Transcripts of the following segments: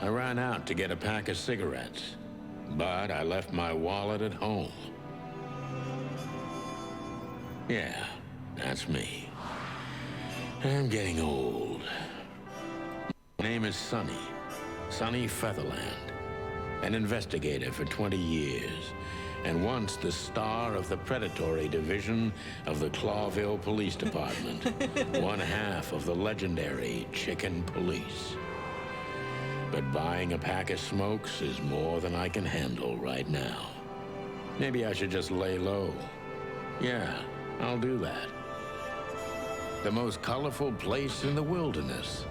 I ran out to get a pack of cigarettes, but I left my wallet at home. Yeah, that's me. I'm getting old. My name is Sonny Featherland, an investigator for 20 years, and once the star of the predatory division of the Clawville Police Department, one half of the legendary Chicken Police. But buying a pack of smokes is more than I can handle right now. Maybe I should just lay low. Yeah, I'll do that. The most colorful place in the wilderness.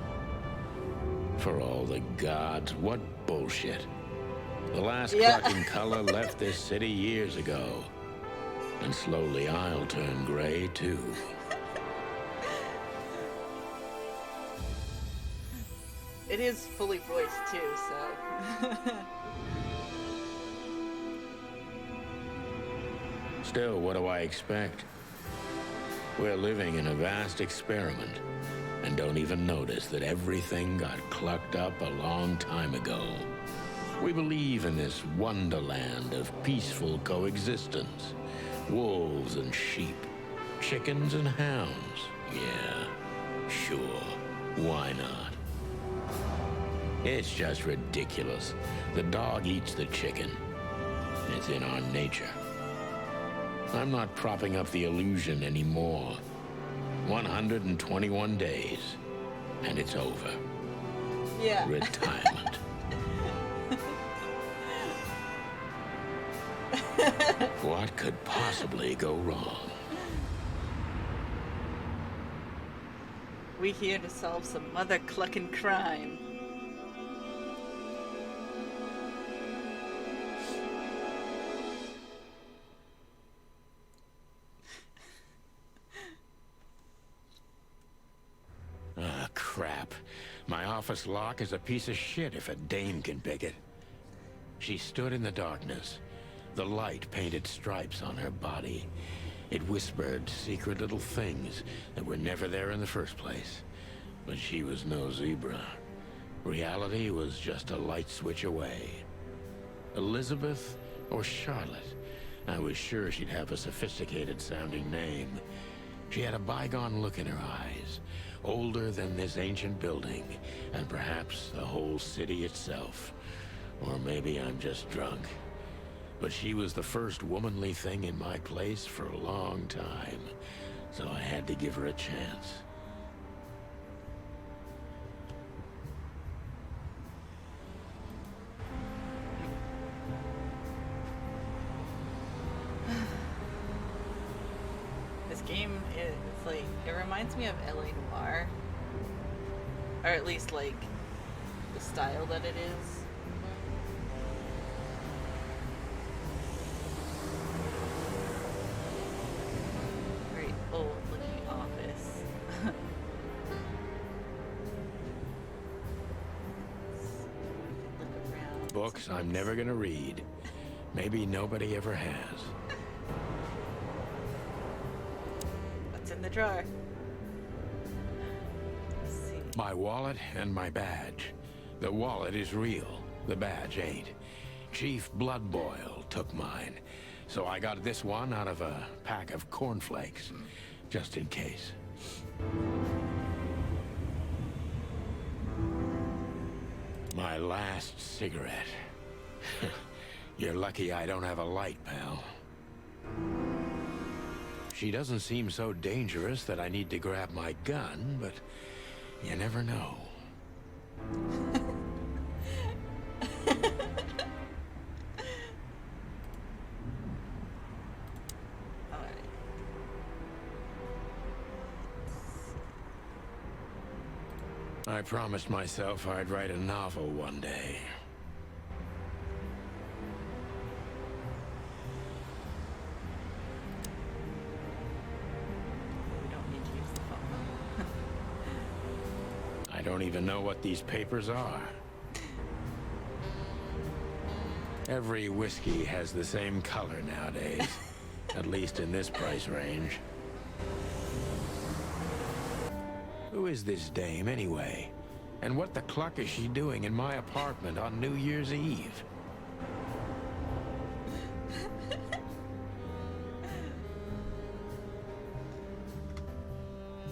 For all the gods, what bullshit. The last clucking color left this city years ago. And slowly I'll turn gray too. It is fully voiced too, so. Still, what do I expect? We're living in a vast experiment, and don't even notice that everything got clucked up a long time ago. We believe in this wonderland of peaceful coexistence. Wolves and sheep, chickens and hounds. Yeah, sure, why not? It's just ridiculous. The dog eats the chicken. It's in our nature. I'm not propping up the illusion anymore. 121 days, and it's over. Yeah. Retirement. What could possibly go wrong? We here to solve some mother clucking crime. Ah, crap. My office lock is a piece of shit if a dame can pick it. She stood in the darkness. The light painted stripes on her body. It whispered secret little things that were never there in the first place. But she was no zebra. Reality was just a light switch away. Elizabeth or Charlotte? I was sure she'd have a sophisticated-sounding name. She had a bygone look in her eyes, older than this ancient building, and perhaps the whole city itself. Or maybe I'm just drunk. But she was the first womanly thing in my place for a long time, so I had to give her a chance. This game is like, it reminds me of LA Noir. Or at least like the style that it is. Very old looking office. Look around. Books I'm never gonna read. Maybe nobody ever has. What's in the drawer? Let's see. My wallet and my badge. The wallet is real. The badge ain't. Chief Bloodboil took mine. So I got this one out of a pack of cornflakes, just in case. My last cigarette. You're lucky I don't have a light, pal. She doesn't seem so dangerous that I need to grab my gun, but you never know. I promised myself I'd write a novel one day. We don't need to use the phone. I don't even know what these papers are. Every whiskey has the same color nowadays, at least in this price range. Who is this dame, anyway? And what the cluck is she doing in my apartment on New Year's Eve?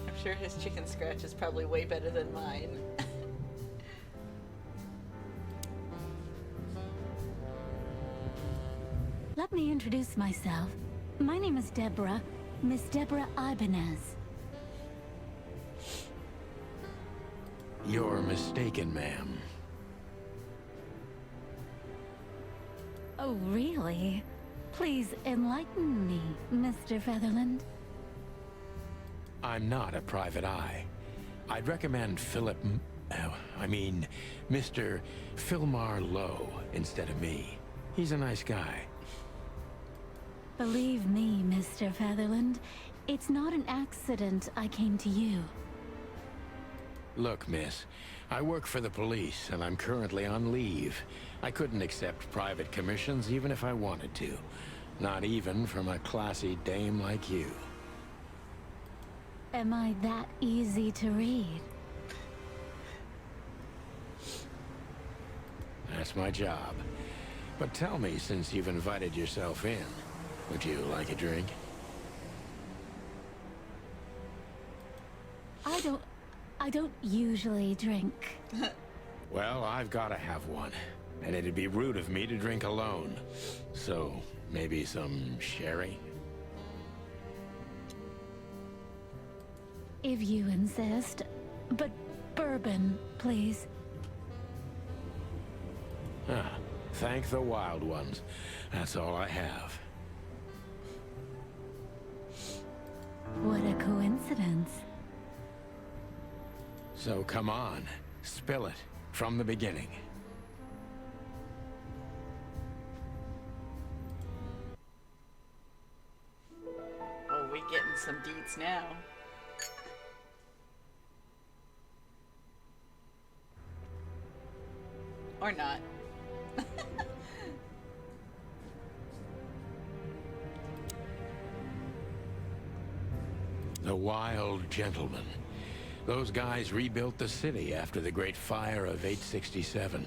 I'm sure his chicken scratch is probably way better than mine. Let me introduce myself. My name is Deborah, Miss Deborah Ibanez. You're mistaken, ma'am. Oh, really? Please enlighten me, Mr. Featherland. I'm not a private eye. I'd recommend Mr. Philmar Lowe instead of me. He's a nice guy. Believe me, Mr. Featherland, it's not an accident I came to you. Look, miss, I work for the police, and I'm currently on leave. I couldn't accept private commissions even if I wanted to. Not even from a classy dame like you. Am I that easy to read? That's my job. But tell me, since you've invited yourself in, would you like a drink? I don't usually drink. Well, I've got to have one. And it'd be rude of me to drink alone. So, maybe some sherry? If you insist. But bourbon, please. Ah, thank the wild ones. That's all I have. What a coincidence. So come on, spill it from the beginning. Oh, we getting some deeds now. Or not. The Wild Gentlemen. Those guys rebuilt the city after the Great Fire of 867.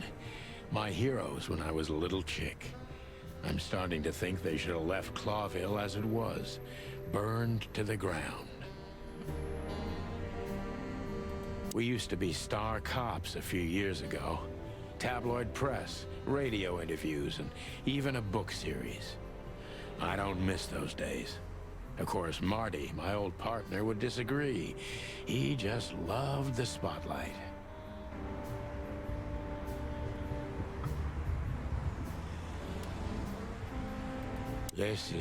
My heroes when I was a little chick. I'm starting to think they should have left Clawville as it was, burned to the ground. We used to be star cops a few years ago. Tabloid press, radio interviews, and even a book series. I don't miss those days. Of course, Marty, my old partner, would disagree. He just loved the spotlight. This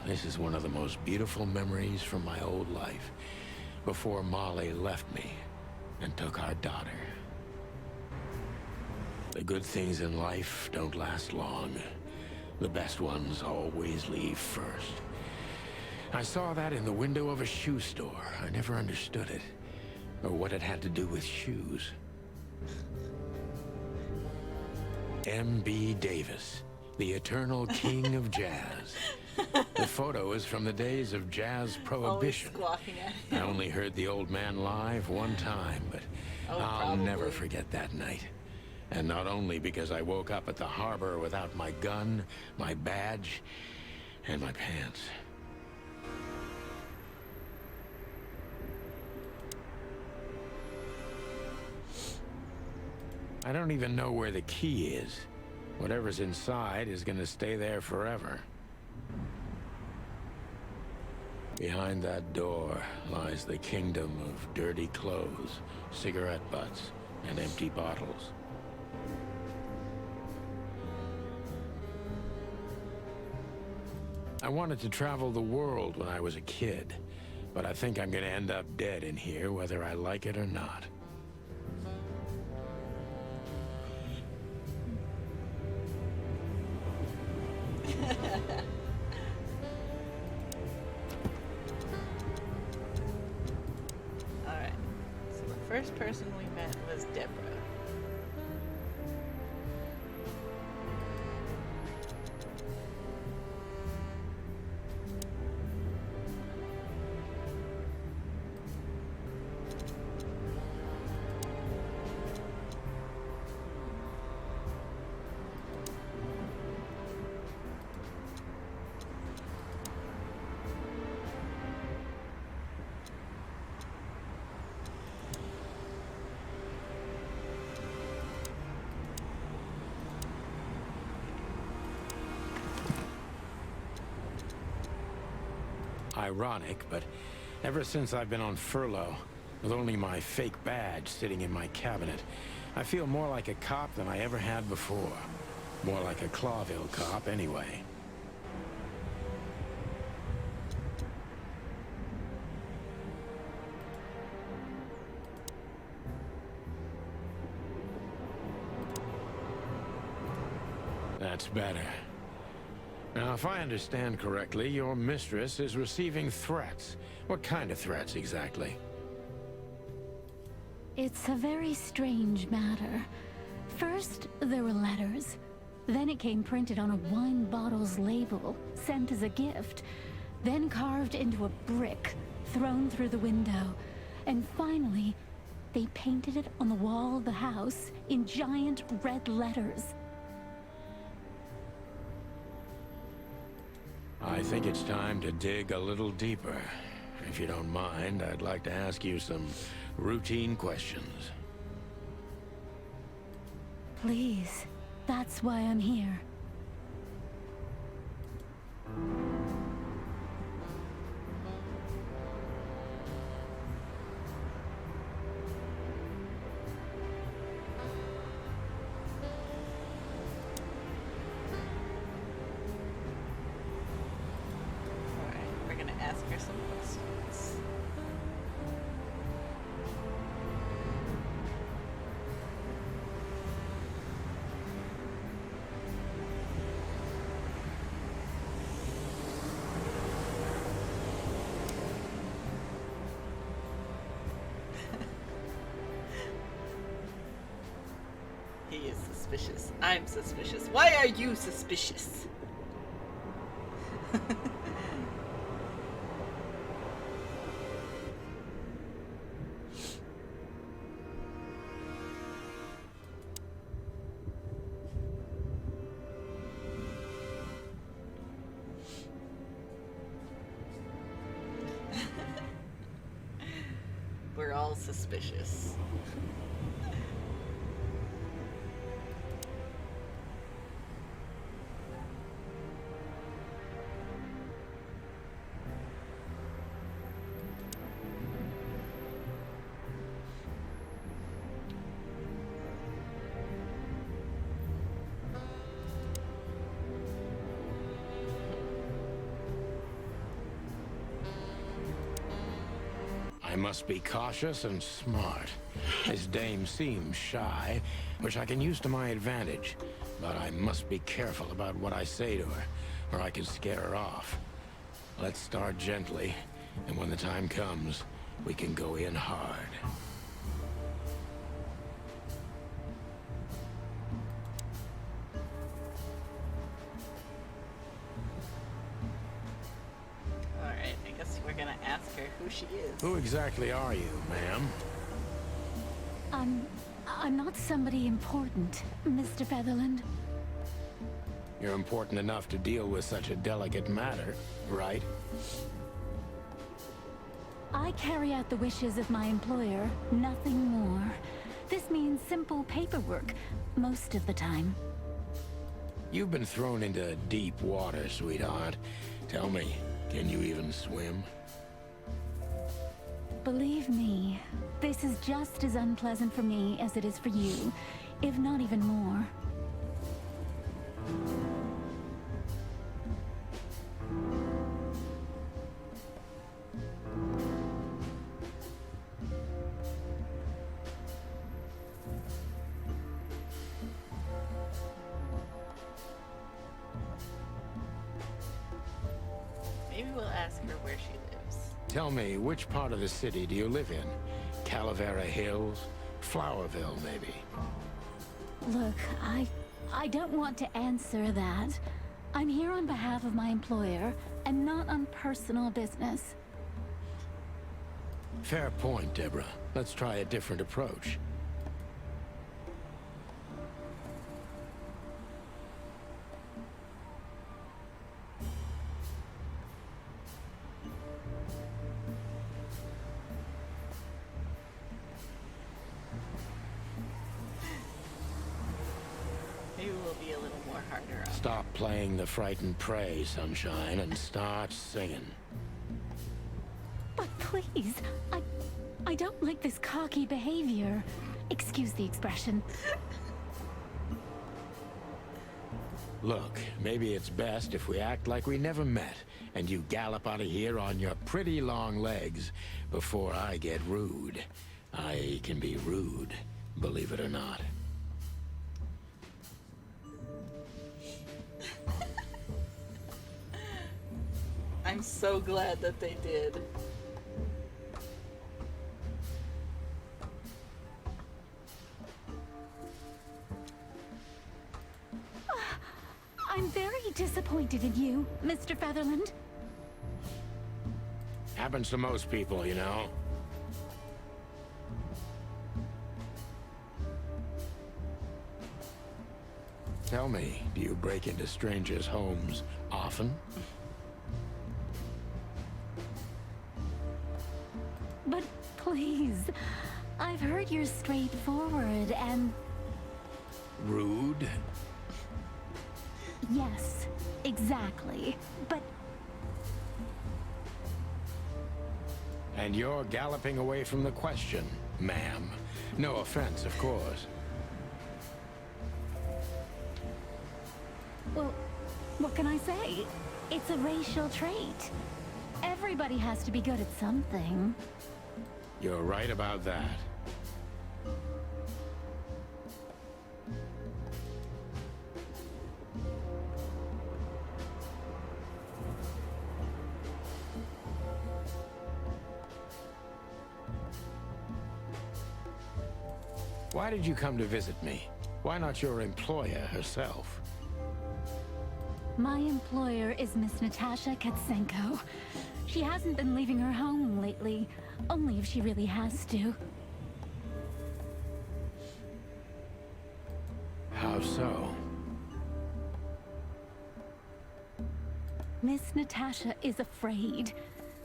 is one of the most beautiful memories from my old life, before Molly left me and took our daughter. The good things in life don't last long. The best ones always leave first. I saw that in the window of a shoe store. I never understood it, or what it had to do with shoes. M.B. Davis, the eternal king of jazz. The photo is from the days of jazz prohibition. Always squawking at I him. only heard the old man live one time, but I'll probably. never forget that night. And not only because I woke up at the harbor without my gun, my badge, and my pants. I don't even know where the key is. Whatever's inside is gonna stay there forever. Behind that door lies the kingdom of dirty clothes, cigarette butts, and empty bottles. I wanted to travel the world when I was a kid, but I think I'm gonna end up dead in here whether I like it or not. Alright. So the first person we met was Deborah. ironic, but ever since I've been on furlough, with only my fake badge sitting in my cabinet, I feel more like a cop than I ever had before. More like a Clawville cop, anyway. That's better. Now, if I understand correctly, your mistress is receiving threats. What kind of threats, exactly? It's a very strange matter. First, there were letters. Then it came printed on a wine bottle's label, sent as a gift. Then carved into a brick, thrown through the window. And finally, they painted it on the wall of the house in giant red letters. I think it's time to dig a little deeper. If you don't mind, I'd like to ask you some routine questions. Please, that's why I'm here. Alright, we're gonna ask her some questions. He is suspicious. I'm suspicious. Why are you suspicious? We're all suspicious. I must be cautious and smart. This dame seems shy, which I can use to my advantage. But I must be careful about what I say to her, or I could scare her off. Let's start gently, and when the time comes, we can go in hard. Alright, I guess we're gonna ask her who she is. Who exactly are you, ma'am? I'm not somebody important, Mr. Featherland. You're important enough to deal with such a delicate matter, right? I carry out the wishes of my employer, nothing more. This means simple paperwork, most of the time. You've been thrown into deep water, sweetheart. Tell me, can you even swim? Believe me, this is just as unpleasant for me as it is for you, if not even more. Maybe we'll ask her where she lives. Tell me, which part of the city do you live in? Calavera Hills? Flowerville, maybe? Look, I don't want to answer that. I'm here on behalf of my employer, and not on personal business. Fair point, Deborah. Let's try a different approach. Maybe we'll be a little more harder on. Stop playing the frightened prey, Sunshine, and start singing. But please, I don't like this cocky behavior. Excuse the expression. Look, maybe it's best if we act like we never met, and you gallop out of here on your pretty long legs before I get rude. I can be rude, believe it or not. I'm so glad that they did. I'm very disappointed in you, Mr. Featherland. Happens to most people, you know. Tell me, do you break into strangers' homes often? But please, I've heard you're straightforward and... Rude? Yes, exactly. But And you're galloping away from the question, ma'am. No offense, of course. well, what can I say? It's a racial trait. Everybody has to be good at something. You're right about that. Why did you come to visit me? Why not your employer herself? My employer is Miss Natasha Katsenko. She hasn't been leaving her home lately, only if she really has to. How so? Miss Natasha is afraid.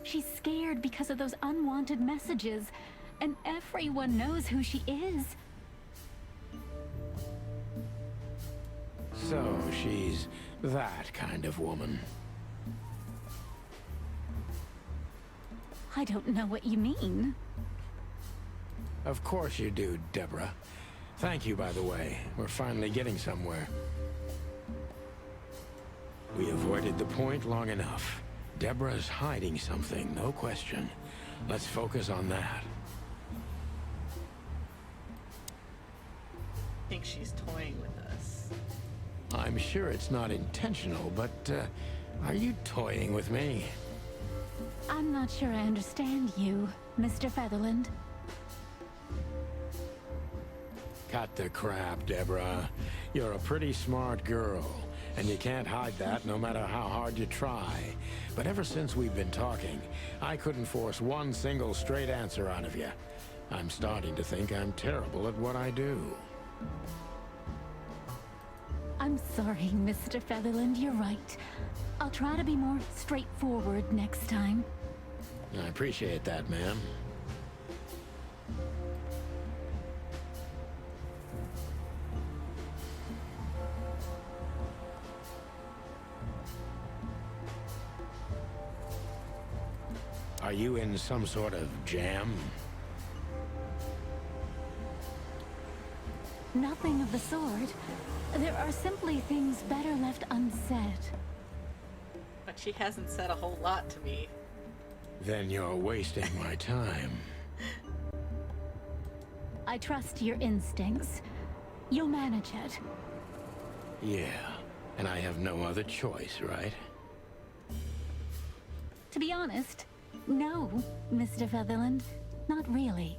She's scared because of those unwanted messages, and everyone knows who she is. So she's that kind of woman. I don't know what you mean. Of course you do, Deborah. Thank you, by the way. We're finally getting somewhere. We avoided the point long enough. Deborah's hiding something, no question. Let's focus on that. I think she's toying with us. I'm sure it's not intentional, but, are you toying with me? I'm not sure I understand you, Mr. Featherland. Cut the crap, Deborah. You're a pretty smart girl, and you can't hide that no matter how hard you try. But ever since we've been talking, I couldn't force one single straight answer out of you. I'm starting to think I'm terrible at what I do. I'm sorry, Mr. Featherland, you're right. I'll try to be more straightforward next time. I appreciate that, ma'am. Are you in some sort of jam? Nothing of the sort. There are simply things better left unsaid. But she hasn't said a whole lot to me. Then you're wasting my time. I trust your instincts. You'll manage it. Yeah, and I have no other choice, right? To be honest, no, Mr. Featherland. Not really.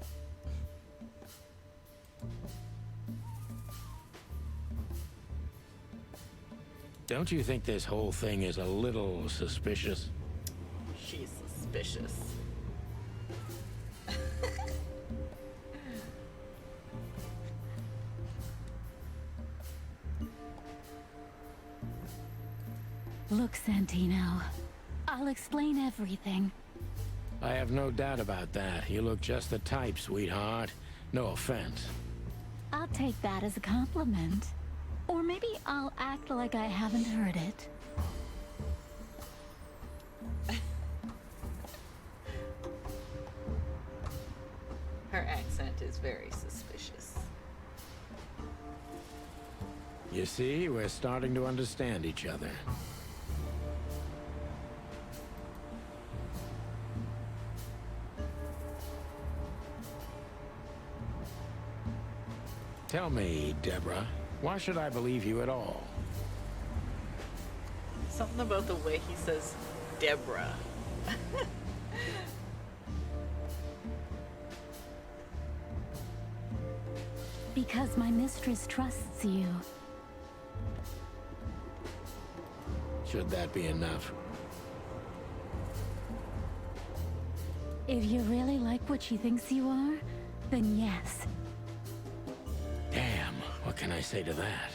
Don't you think this whole thing is a little suspicious? She's suspicious. Look, Santino, I'll explain everything. I have no doubt about that. You look just the type, sweetheart. No offense. I'll take that as a compliment. Or maybe I'll act like I haven't heard it. seems very suspicious. You see, we're starting to understand each other. Tell me, Deborah, why should I believe you at all? Something about the way he says Deborah. Because my mistress trusts you. Should that be enough? If you really like what she thinks you are, then yes. Damn, what can I say to that?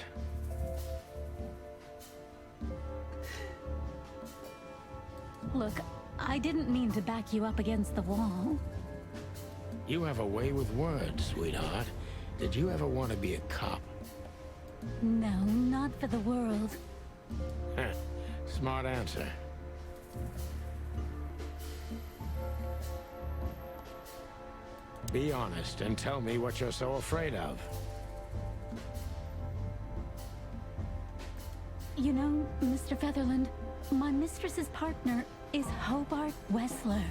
Look, I didn't mean to back you up against the wall. You have a way with words, sweetheart. Did you ever want to be a cop? No, not for the world. Heh, smart answer. Be honest and tell me what you're so afraid of. You know, Mr. Featherland, my mistress's partner is Hobart Wessler.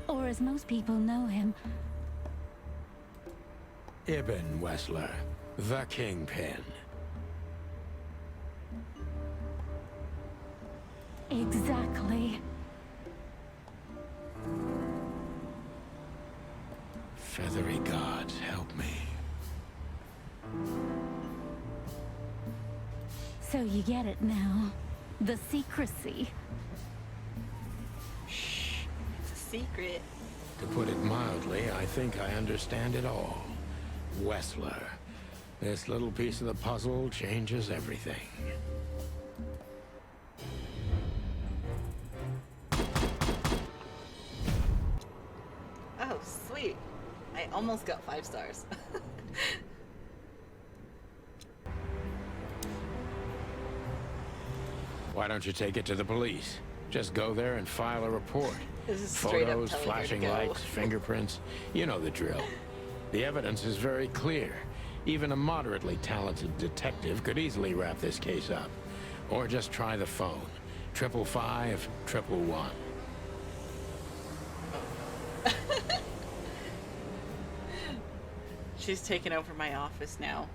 Or as most people know him, Ibn Wessler, the Kingpin. exactly. Feathery gods, help me. So you get it now. The secrecy. Shh, it's a secret. To put it mildly, I think I understand it all. Wessler. This little piece of the puzzle changes everything. Oh, sweet. I almost got 5 stars. Why don't you take it to the police? Just go there and file a report. This is straight up Photos, telling her to flashing go. lights, fingerprints. You know the drill. The evidence is very clear. Even a moderately talented detective could easily wrap this case up. Or just try the phone. 555 111. She's taken over my office now.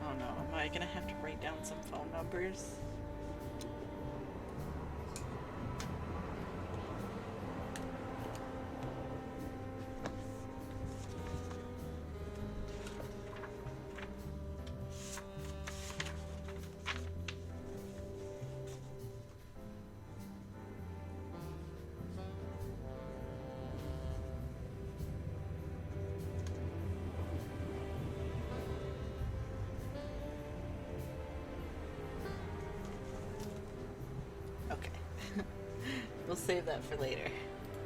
Oh no, am I gonna have to write down some phone numbers? Okay. We'll save that for later.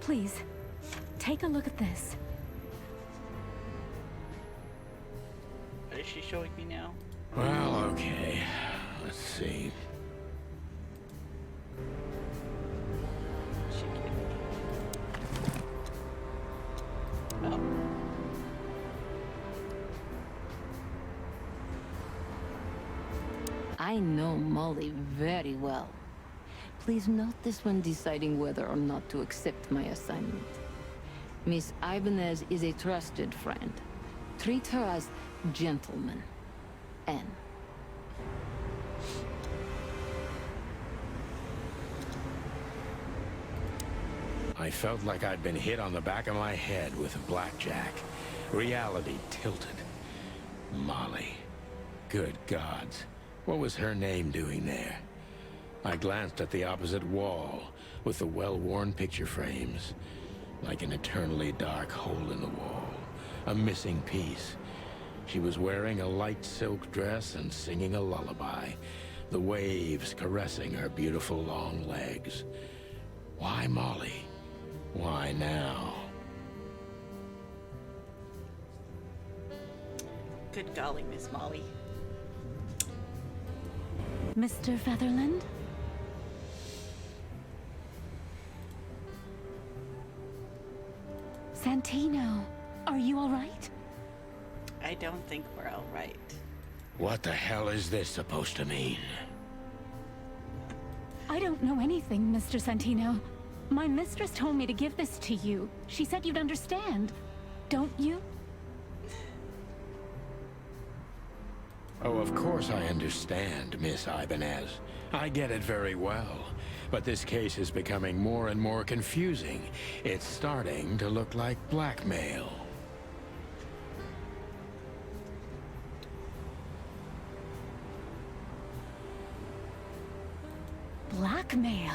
Please, take a look at this. What is she showing me now? Well, okay. Let's see. She gave me. Oh. I know Molly very well. Please note this when deciding whether or not to accept my assignment. Miss Ibanez is a trusted friend. Treat her as gentleman. N. I felt like I'd been hit on the back of my head with a blackjack. Reality tilted. Molly. Good gods. What was her name doing there? I glanced at the opposite wall, with the well-worn picture frames. Like an eternally dark hole in the wall. A missing piece. She was wearing a light silk dress and singing a lullaby. The waves caressing her beautiful long legs. Why Molly? Why now? Good golly, Miss Molly. Mr. Featherland? Santino, are you all right? I don't think we're all right. What the hell is this supposed to mean? I don't know anything, Mr. Santino. My mistress told me to give this to you. She said you'd understand. Don't you? Oh, of course I understand, Miss Ibanez. I get it very well. But this case is becoming more and more confusing. It's starting to look like blackmail. Blackmail?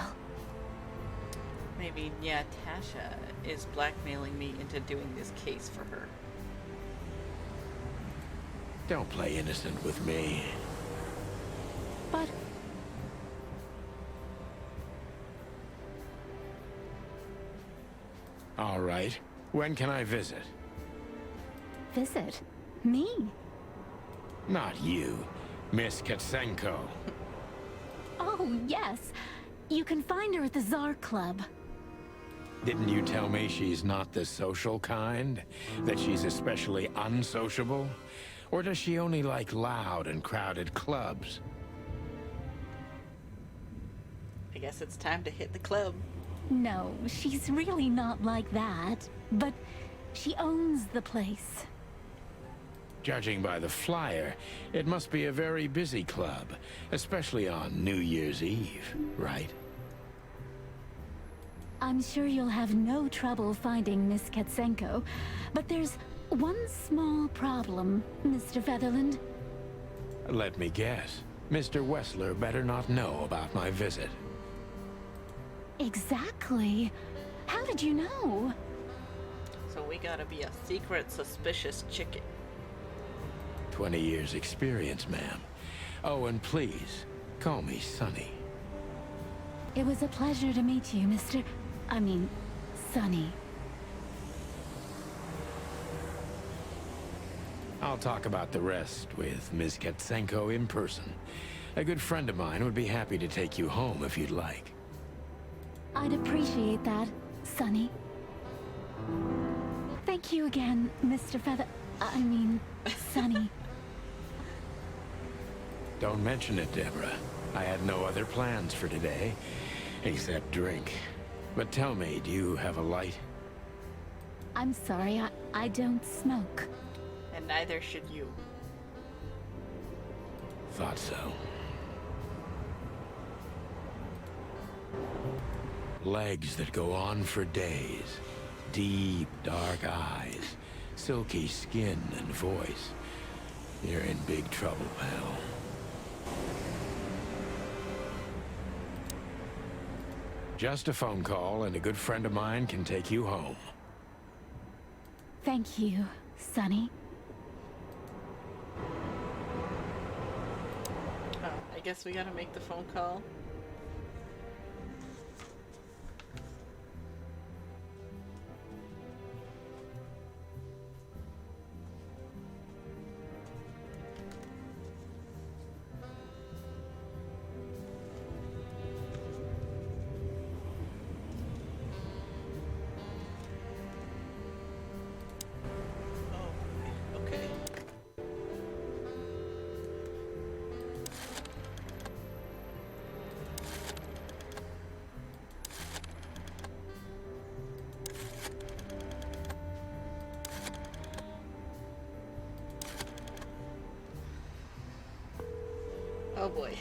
Maybe Tasha is blackmailing me into doing this case for her. Don't play innocent with me. But All right. When can I visit? visit me? Not you, Miss Katsenko. Oh, yes. You can find her at the Tsar Club. Didn't you tell me she's not the social kind? That she's especially unsociable? Or does she only like loud and crowded clubs? I guess it's time to hit the club. No, she's really not like that. But she owns the place. Judging by the flyer, it must be a very busy club, especially on New Year's Eve, right? I'm sure you'll have no trouble finding Miss Katsenko, but there's one small problem, Mr. Featherland. Let me guess. Mr. Wessler better not know about my visit. Exactly. How did you know? So we gotta be a secret, suspicious chicken. 20 years experience, ma'am. Oh, and please, call me Sonny. It was a pleasure to meet you, Sonny. I'll talk about the rest with Ms. Katsenko in person. A good friend of mine would be happy to take you home if you'd like. I'd appreciate that, Sonny. Thank you again, Mr. Sonny. Don't mention it, Deborah. I had no other plans for today, except drink. But tell me, do you have a light? I'm sorry, I don't smoke. And neither should you. Thought so. Legs that go on for days. Deep, dark eyes. Silky skin and voice. You're in big trouble, pal. Just a phone call and a good friend of mine can take you home. Thank you, Sonny. Oh, I guess we gotta make the phone call. Okay. Oh boy.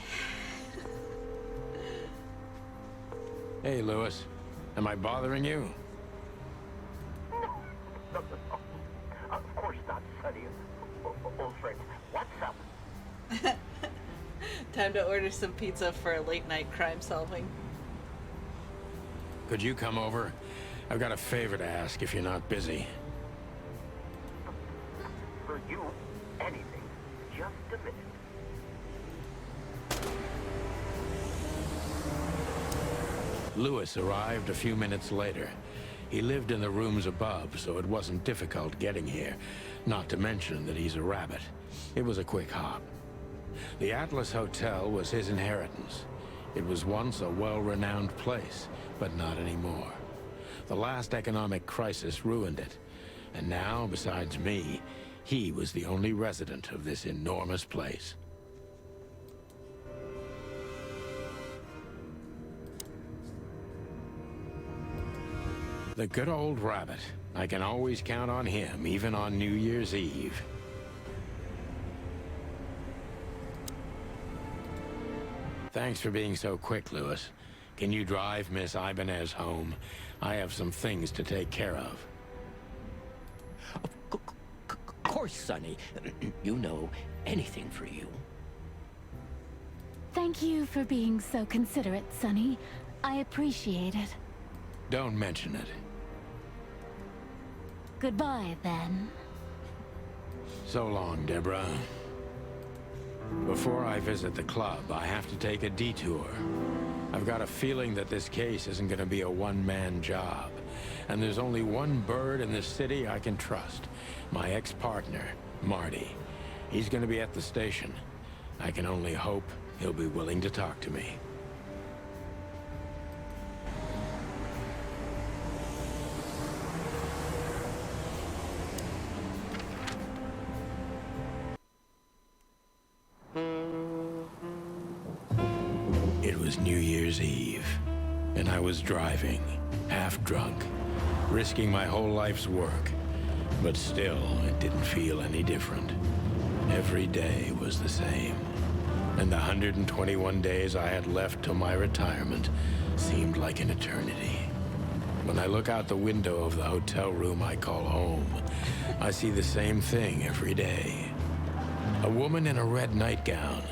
Hey, Lewis. Am I bothering you? No. Of course not, Sonny. Old friend, what's up? Time to order some pizza for a late night crime solving. Could you come over? I've got a favor to ask if you're not busy. For you, anything. Just a minute. Lewis arrived a few minutes later. He lived in the rooms above, so it wasn't difficult getting here. Not to mention that he's a rabbit. It was a quick hop. The Atlas Hotel was his inheritance. It was once a well-renowned place, but not anymore. The last economic crisis ruined it, And now, besides me, he was the only resident of this enormous place. The good old rabbit. I can always count on him, even on New Year's Eve. Thanks for being so quick, Lewis. Can you drive Miss Ibanez home? I have some things to take care of. Of course, Sonny. You know, anything for you. Thank you for being so considerate, Sonny. I appreciate it. Don't mention it. Goodbye, then. So long, Deborah. Before I visit the club, I have to take a detour. I've got a feeling that this case isn't going to be a one-man job. And there's only one bird in this city I can trust. My ex-partner, Marty. He's going to be at the station. I can only hope he'll be willing to talk to me. It was New Year's Eve, and I was driving, half drunk, risking my whole life's work. But still, it didn't feel any different. Every day was the same. And the 121 days I had left till my retirement seemed like an eternity. When I look out the window of the hotel room I call home, I see the same thing every day. A woman in a red nightgown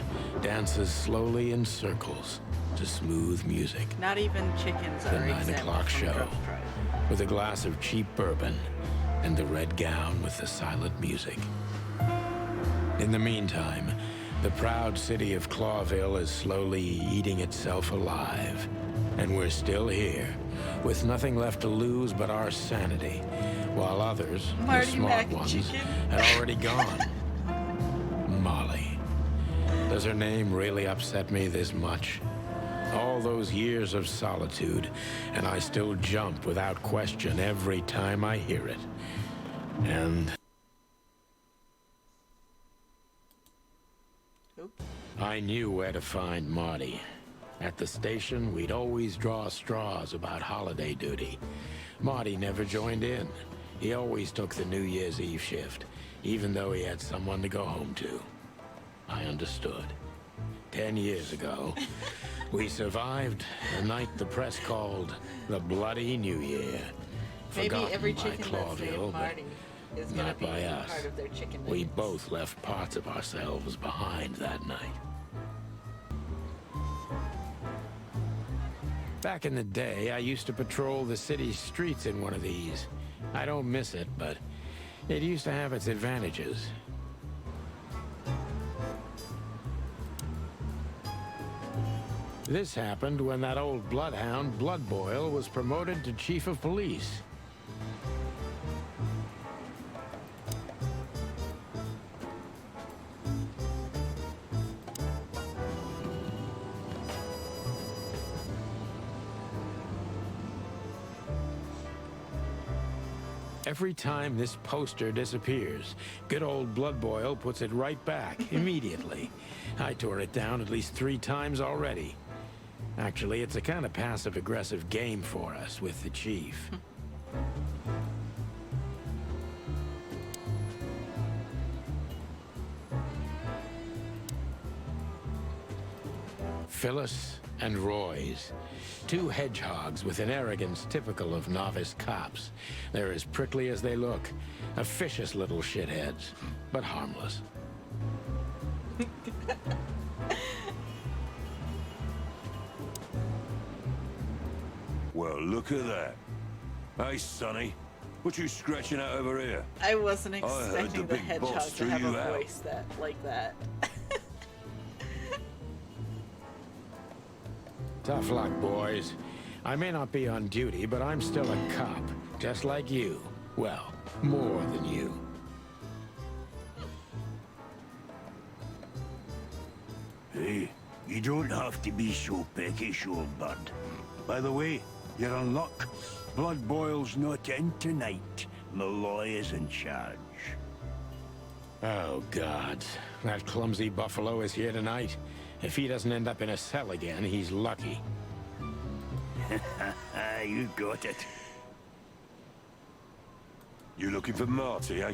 dances slowly in circles to smooth music. Not even chickens The are 9 exempt o'clock from show, drunk driving. with a glass of cheap bourbon and the red gown with the silent music. In the meantime, the proud city of Clawville is slowly eating itself alive. And we're still here, with nothing left to lose but our sanity, while others, the Marty smart Mac ones, chicken. had already gone. Molly. Does her name really upset me this much? All those years of solitude, and I still jump without question every time I hear it. And Oops. I knew where to find Marty. At the station, we'd always draw straws about holiday duty. Marty never joined in. He always took the New Year's Eve shift, even though he had someone to go home to. I understood. 10 years ago, we survived a night the press called the Bloody New Year. Maybe Forgotten every by chicken that's Clawville, named but Marty is gonna not be by us. part of their chicken We nuggets. both left parts of ourselves behind that night. Back in the day, I used to patrol the city's streets in one of these. I don't miss it, but it used to have its advantages. This happened when that old bloodhound, Blood Boil, was promoted to chief of police. Every time this poster disappears, good old Blood Boil puts it right back immediately. I tore it down at least 3 times already. Actually, it's a kind of passive-aggressive game for us with the chief. Phyllis and Roy's. 2 hedgehogs with an arrogance typical of novice cops. They're as prickly as they look. Officious little shitheads, but harmless. Well, look at that. Hey, Sonny. What you scratching out over here? I wasn't I heard expecting the the big boss hedgehog to threw have you a out. voice that like that. Tough luck, boys. I may not be on duty, but I'm still a cop, just like you. Well, more than you. Hey, you don't have to be so peckish, old bud. By the way, you're in luck. Blood Boil's not in tonight. Malloy is in charge. Oh, gods. That clumsy buffalo is here tonight. If he doesn't end up in a cell again, he's lucky. You got it. You looking for Marty, eh?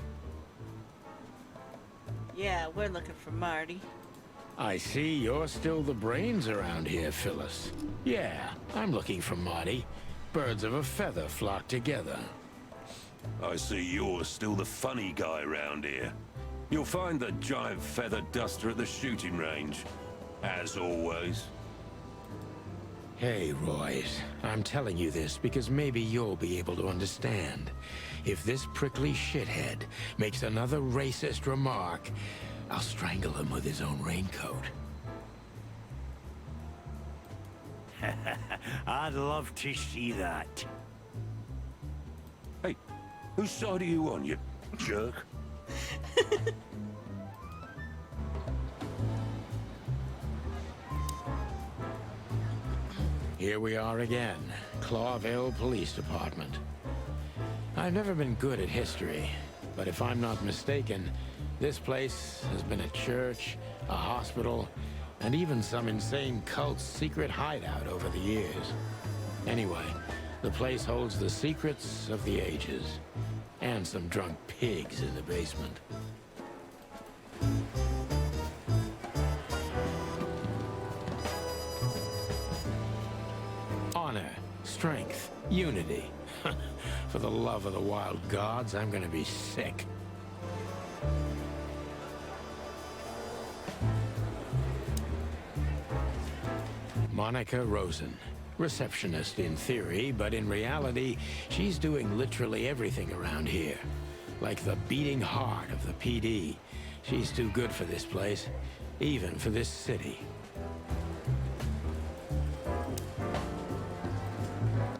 Yeah, we're looking for Marty. I see you're still the brains around here, Phyllis. Yeah, I'm looking for Marty. Birds of a feather flock together. I see you're still the funny guy around here. You'll find the giant feather duster at the shooting range. As always. Hey, Royce. I'm telling you this because maybe you'll be able to understand. If this prickly shithead makes another racist remark, I'll strangle him with his own raincoat. I'd love to see that. Hey, whose side are you on, you jerk? Here we are again, Clawville Police Department. I've never been good at history, but if I'm not mistaken, this place has been a church, a hospital, and even some insane cult's secret hideout over the years. Anyway, the place holds the secrets of the ages, and some drunk pigs in the basement. Honor, strength, unity. For the love of the wild gods, I'm gonna be sick. Monica Rosen. Receptionist in theory, but in reality, she's doing literally everything around here. Like the beating heart of the PD. She's too good for this place, even for this city.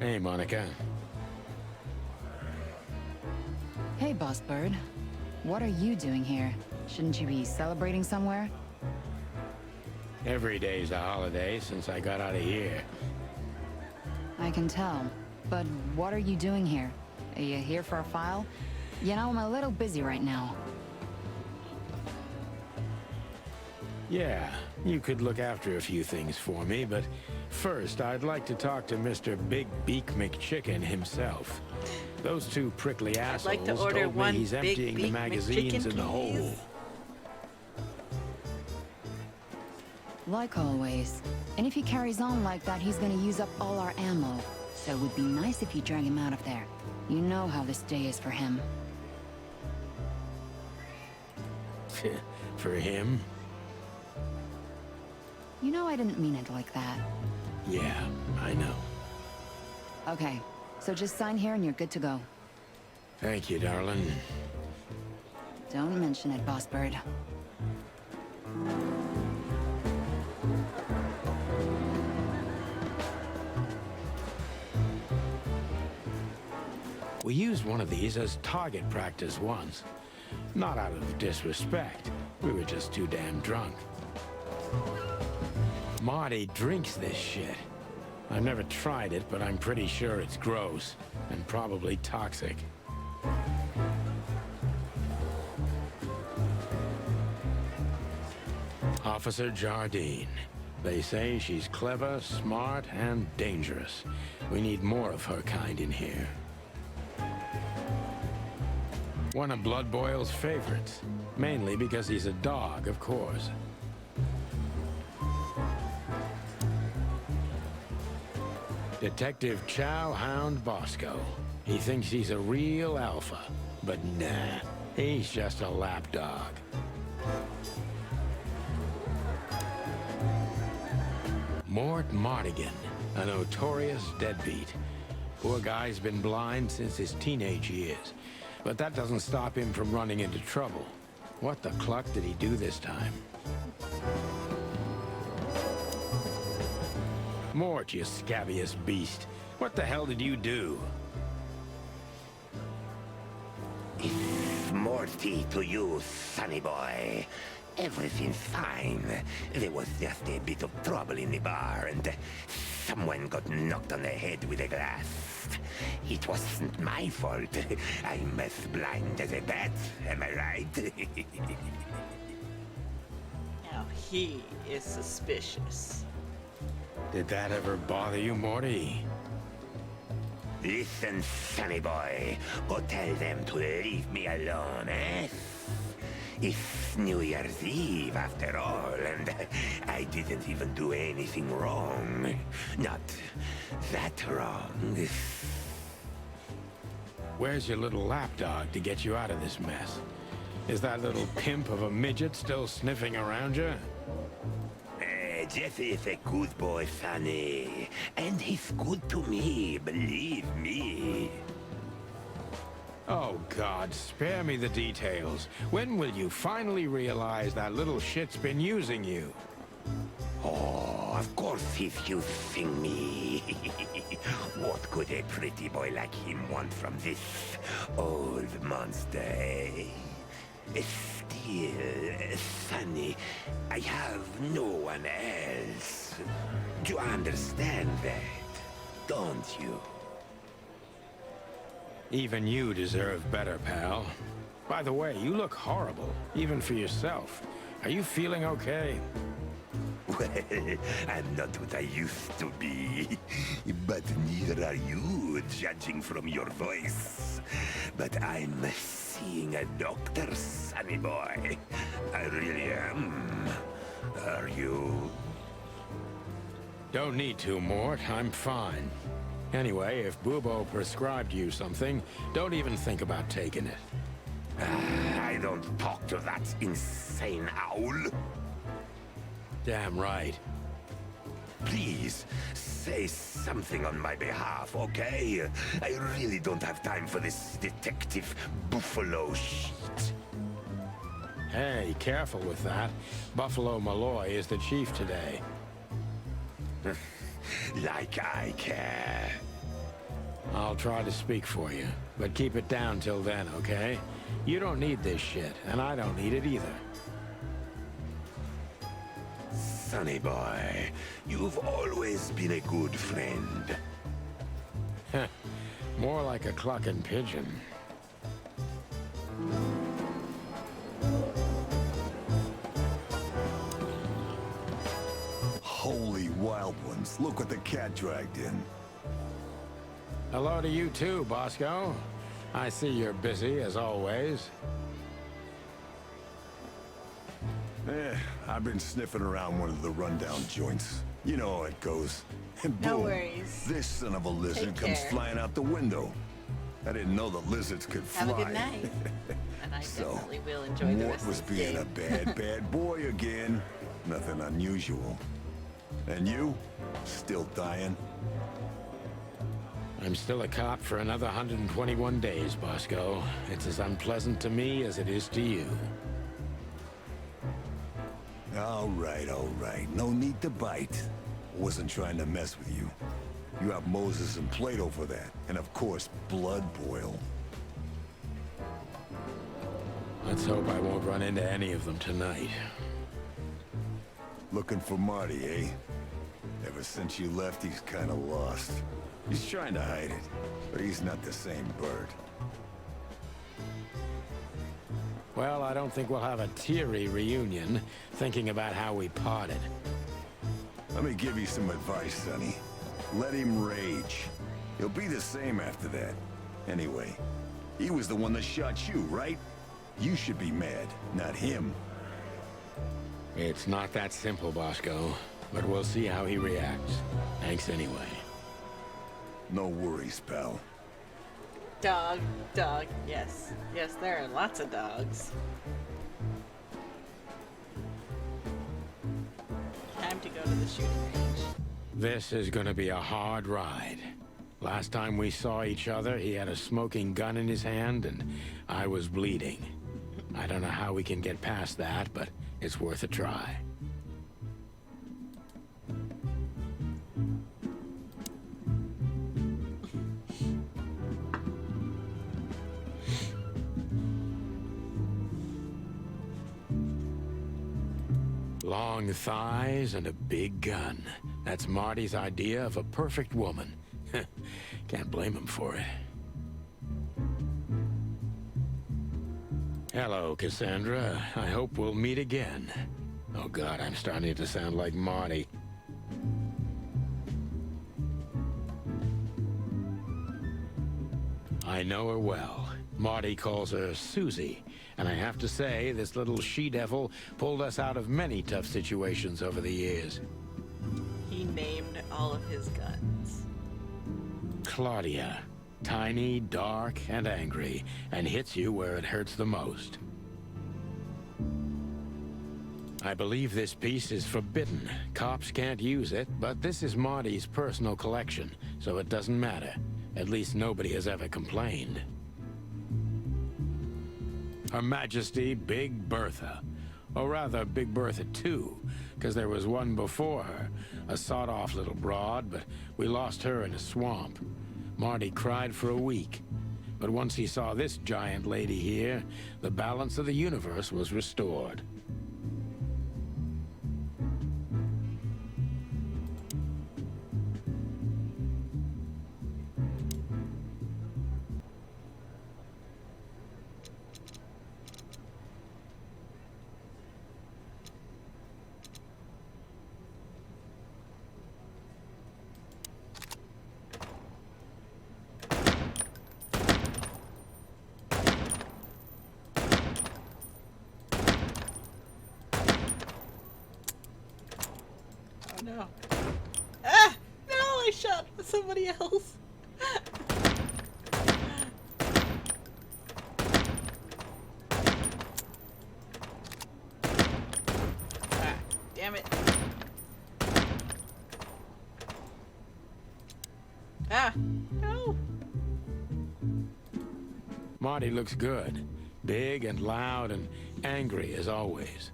Hey, Monica. Hey, Boss Bird. What are you doing here? Shouldn't you be celebrating somewhere? Every day's a holiday since I got out of here. I can tell. But what are you doing here? Are you here for a file? You know, I'm a little busy right now. Yeah, you could look after a few things for me, but first I'd like to talk to Mr. Big Beak McChicken himself. Those two prickly assholes like to order told me one he's Big emptying the Beak magazines McChicken, in the hole. please. Like always. And if he carries on like that, he's gonna use up all our ammo. So it would be nice if you drag him out of there. You know how this day is for him. For him? You know I didn't mean it like that. Yeah, I know. Okay, so just sign here and you're good to go. Thank you, darling. Don't mention it, Boss Bird. We used one of these as target practice once. Not out of disrespect. We were just too damn drunk. Marty drinks this shit. I've never tried it, but I'm pretty sure it's gross and probably toxic. Officer Jardine. They say she's clever, smart, and dangerous. We need more of her kind in here. One of Blood Boyle's favorites. Mainly because he's a dog, of course. Detective Chow Hound Bosco. He thinks he's a real alpha. But nah, he's just a lapdog. Mort Mardigan, a notorious deadbeat. Poor guy's been blind since his teenage years. But that doesn't stop him from running into trouble. What the cluck did he do this time? Mort, you scabious beast. What the hell did you do? If Morty to you, sonny boy. Everything's fine. There was just a bit of trouble in the bar, and someone got knocked on the head with a glass. It wasn't my fault. I'm as blind as a bat, am I right? Now he is suspicious. Did that ever bother you, Morty? Listen, sonny boy. Go tell them to leave me alone, eh? It's New Year's Eve, after all, and I didn't even do anything wrong. Not that wrong. Where's your little lapdog to get you out of this mess? Is that little pimp of a midget still sniffing around you? Jesse is a good boy, Sonny. And he's good to me, believe me. Oh, God, spare me the details. When will you finally realize that little shit's been using you? Oh, of course he's using me. What could a pretty boy like him want from this old monster, eh? Still, Sonny, I have no one else. You understand that, don't you? Even you deserve better, pal. By the way, you look horrible, even for yourself. Are you feeling okay? Well, I'm not what I used to be. But neither are you, judging from your voice. But I'm seeing a doctor, sonny boy. I really am. Are you? Don't need to, Mort. I'm fine. Anyway, if Bubo prescribed you something, don't even think about taking it. I don't talk to that insane owl. Damn right. Please, say something on my behalf, okay? I really don't have time for this detective buffalo shit. Hey, careful with that. Buffalo Malloy is the chief today. Like I care. I'll try to speak for you, but keep it down till then, okay? You don't need this shit, and I don't need it either. Sonny boy, you've always been a good friend. More like a clucking pigeon. Holy wild ones, look what the cat dragged in. Hello to you too, Bosco. I see you're busy, as always. I've been sniffing around one of the rundown joints. You know how it goes. And No boom, worries. this son of a lizard Take comes care. flying out the window. I didn't know the lizards could fly. Have a good night. And I So, definitely will enjoy the Mort rest was of this being game. a bad boy again. Nothing unusual. And you? Still dying? I'm still a cop for another 121 days, Bosco. It's as unpleasant to me as it is to you. All right. No need to bite. Wasn't trying to mess with you. You have Moses and Plato for that. And of course, Blood Boil. Let's hope I won't run into any of them tonight. Looking for Marty, eh? Ever since you left, he's kind of lost. He's trying to hide it, but he's not the same bird. Well, I don't think we'll have a teary reunion, thinking about how we parted. Let me give you some advice, Sonny. Let him rage. He'll be the same after that. Anyway, he was the one that shot you, right? You should be mad, not him. It's not that simple, Bosco, but we'll see how he reacts. Thanks anyway. No worries, pal. Dog. Yes. Yes, there are lots of dogs. Time to go to the shooting range. This is gonna be a hard ride. Last time we saw each other, he had a smoking gun in his hand, and I was bleeding. I don't know how we can get past that, but it's worth a try. Long thighs and a big gun. That's Marty's idea of a perfect woman. Can't blame him for it. Hello, Cassandra. I hope we'll meet again. Oh God, I'm starting to sound like Marty. I know her well. Marty calls her Susie, and I have to say, this little she-devil pulled us out of many tough situations over the years. He named all of his guns. Claudia. Tiny, dark, and angry, and hits you where it hurts the most. I believe this piece is forbidden. Cops can't use it, but this is Marty's personal collection, so it doesn't matter. At least nobody has ever complained. Her Majesty Big Bertha. Or rather, Big Bertha 2, because there was one before her, a sawed-off little broad, but we lost her in a swamp. Marty cried for a week, but once he saw this giant lady here, the balance of the universe was restored. Oh no. Ah! No, I shot somebody else. Ah, damn it. Ah, no. Marty looks good. Big and loud and angry as always.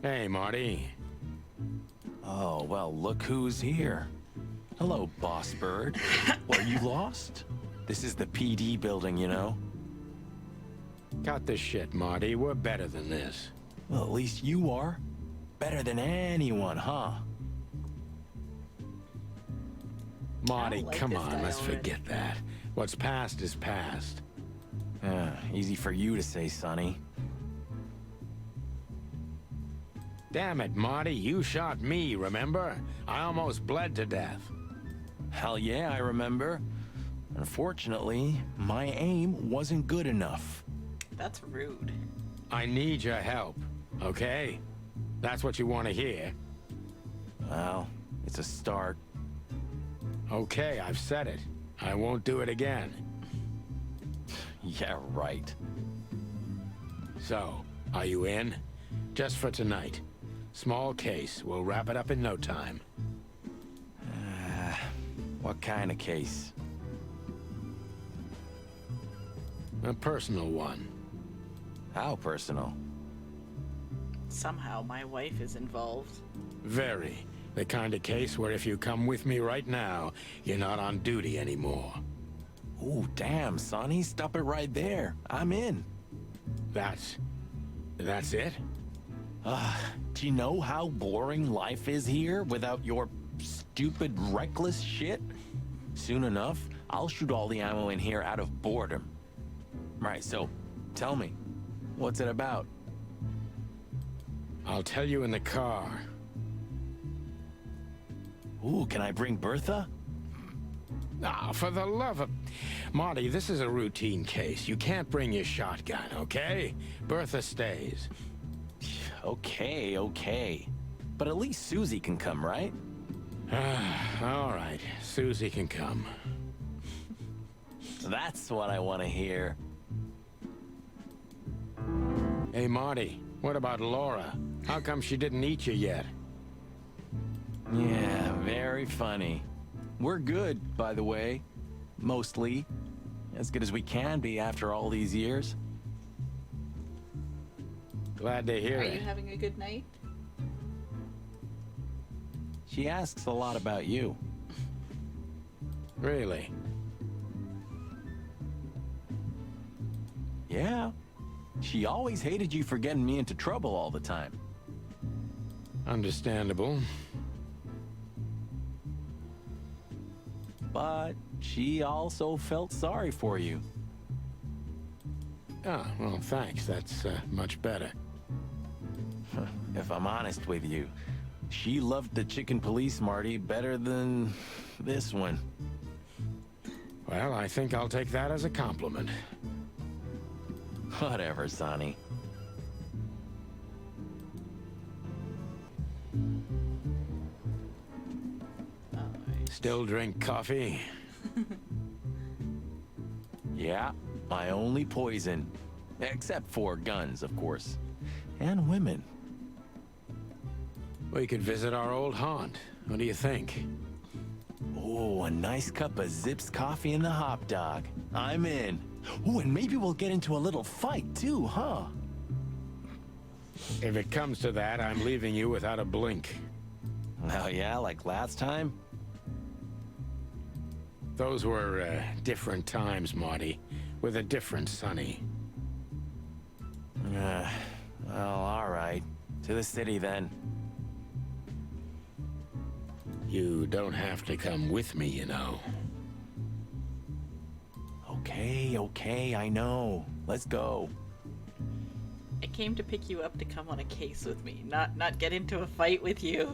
Hey, Marty. Oh, well, look who's here. Hello, Boss Bird. What, you lost? This is the PD building, you know? Cut the shit, Marty. We're better than this. Well, at least you are. Better than anyone, huh? Marty, like come this on, guy let's already. forget that. What's past is past. Easy for you to say, Sonny. Damn it, Marty, you shot me, remember? I almost bled to death. Hell yeah, I remember. Unfortunately, my aim wasn't good enough. That's rude. I need your help, okay? That's what you want to hear. Well, it's a start. Okay, I've said it. I won't do it again. Yeah, right. So, are you in? Just for tonight. Small case. We'll wrap it up in no time. What kind of case? A personal one. How personal? Somehow my wife is involved. Very. The kind of case where if you come with me right now, you're not on duty anymore. Ooh, damn, Sonny, stop it right there. I'm in. That's it? Do you know how boring life is here without your stupid, reckless shit? Soon enough, I'll shoot all the ammo in here out of boredom. Right, so, tell me, what's it about? I'll tell you in the car. Ooh, can I bring Bertha? Ah, for the love of... Marty, this is a routine case. You can't bring your shotgun, okay? Bertha stays. Okay. But at least Susie can come, right? All right, Susie can come. That's what I want to hear. Hey, Marty, what about Laura? How come she didn't eat you yet? Yeah, very funny. We're good, by the way. Mostly. As good as we can be after all these years. Glad to hear Are it. you having a good night? She asks a lot about you. Really? Yeah. She always hated you for getting me into trouble all the time. Understandable. But she also felt sorry for you. Ah, well, thanks. That's much better. If I'm honest with you, she loved the chicken police Marty better than this one. Well, I think I'll take that as a compliment. Whatever, Sonny. Still drink coffee? Yeah, my only poison. Except for guns, of course. And women. We could visit our old haunt. What do you think? Oh, a nice cup of Zips coffee and the hot dog. I'm in. Oh, and maybe we'll get into a little fight too, huh? If it comes to that, I'm leaving you without a blink. Oh yeah, like last time? Those were different times, Marty, with a different Sonny. Well, all right. To the city then. You don't have to come with me, you know. Okay, I know. Let's go. I came to pick you up to come on a case with me, not get into a fight with you.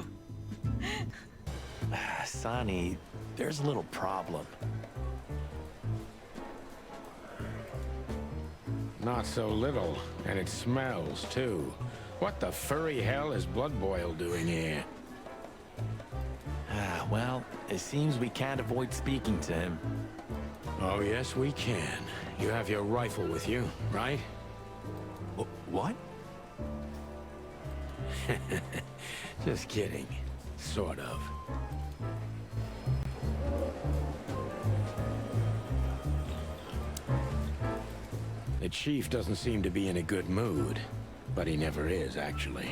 Sonny, there's a little problem. Not so little, and it smells, too. What the furry hell is Blood Boil doing here? Well, it seems we can't avoid speaking to him. Oh, yes, we can. You have your rifle with you, right? What? Just kidding. Sort of. The chief doesn't seem to be in a good mood, but he never is, actually.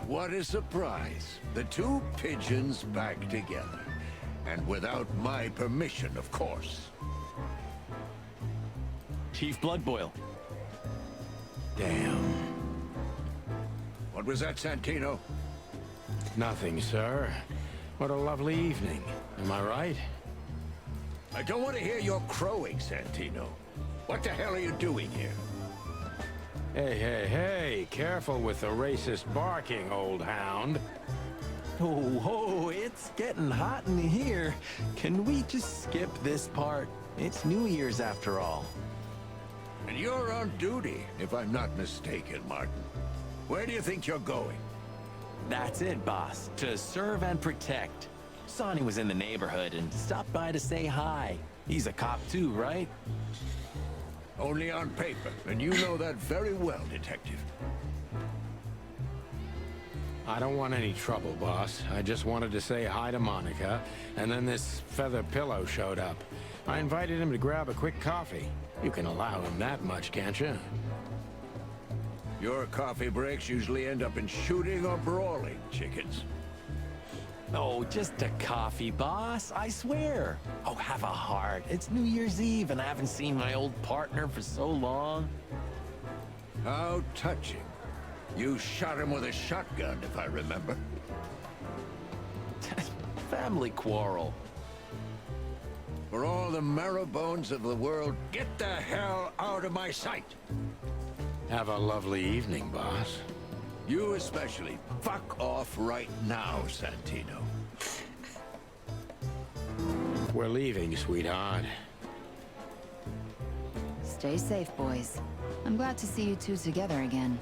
What a surprise. The two pigeons back together. And without my permission, of course. Chief Bloodboil. Damn. What was that, Santino? Nothing, sir. What a lovely evening. Am I right? I don't want to hear your crowing, Santino. What the hell are you doing here? Hey, careful with the racist barking, old hound. Oh, it's getting hot in here. Can we just skip this part? It's New Year's after all. And you're on duty, if I'm not mistaken, Martin. Where do you think you're going? That's it, boss. To serve and protect. Sonny was in the neighborhood and stopped by to say hi. He's a cop too, right? Only on paper, and you know that very well, Detective. I don't want any trouble, boss. I just wanted to say hi to Monica, and then this feather pillow showed up. I invited him to grab a quick coffee. You can allow him that much, can't you? Your coffee breaks usually end up in shooting or brawling, chickens. Oh, just a coffee, boss. I swear. Oh, have a heart. It's New Year's Eve, and I haven't seen my old partner for so long. How touching. You shot him with a shotgun, if I remember. Family quarrel. For all the marrow bones of the world, get the hell out of my sight! Have a lovely evening, boss. You especially. Fuck off right now, Santino. We're leaving, sweetheart. Stay safe, boys. I'm glad to see you two together again.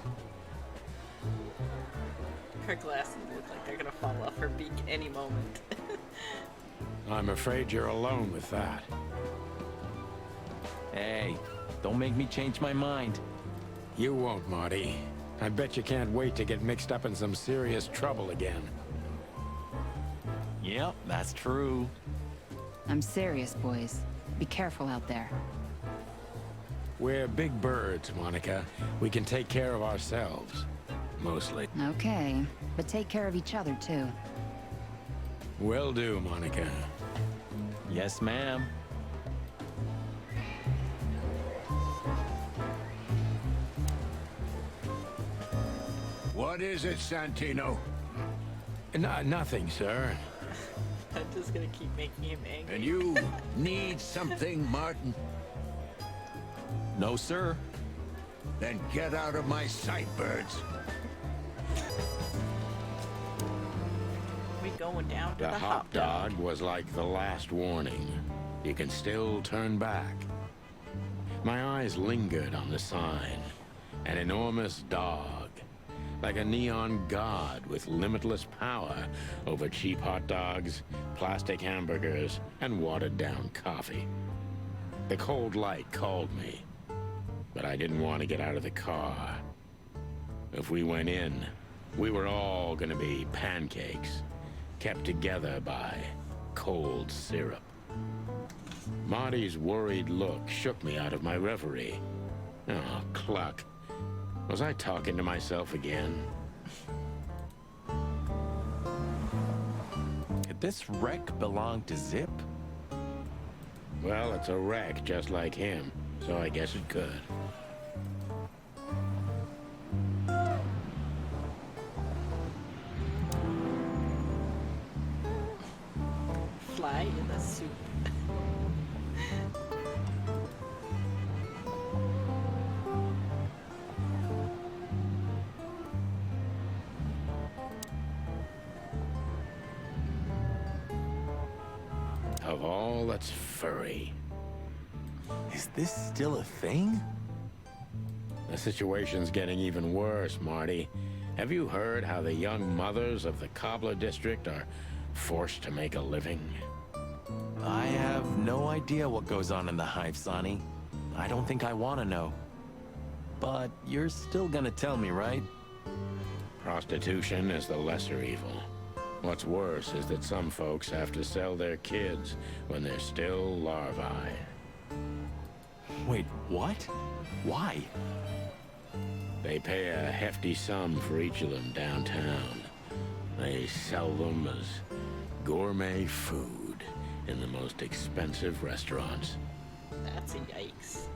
Her glasses look like they're gonna fall off her beak any moment. I'm afraid you're alone with that. Hey, don't make me change my mind. You won't, Marty. I bet you can't wait to get mixed up in some serious trouble again. Yep, that's true. I'm serious, boys. Be careful out there. We're big birds, Monica. We can take care of ourselves. Mostly. Okay, but take care of each other, too. Will do, Monica. Yes, ma'am. What is it, Santino? Nothing, sir. I'm just gonna keep making him angry. And you need something, Martin? No, sir. Then get out of my sight, birds. We going down to The hop dog was like the last warning. You can still turn back. My eyes lingered on the sign. An enormous dog. Like a neon god with limitless power over cheap hot dogs, plastic hamburgers, and watered-down coffee. The cold light called me, but I didn't want to get out of the car. If we went in, we were all gonna be pancakes, kept together by cold syrup. Marty's worried look shook me out of my reverie. Oh, cluck. Was I talking to myself again? Could this wreck belong to Zip? Well, it's a wreck just like him, so I guess it could. Fly in the soup. Of all that's furry. Is this still a thing? The situation's getting even worse, Marty. Have you heard how the young mothers of the Cobbler District are forced to make a living? I have no idea what goes on in the hive, Sonny. I don't think I want to know. But you're still gonna tell me, right? Prostitution is the lesser evil. What's worse is that some folks have to sell their kids when they're still larvae. Wait, what? Why? They pay a hefty sum for each of them downtown. They sell them as gourmet food in the most expensive restaurants. That's a yikes.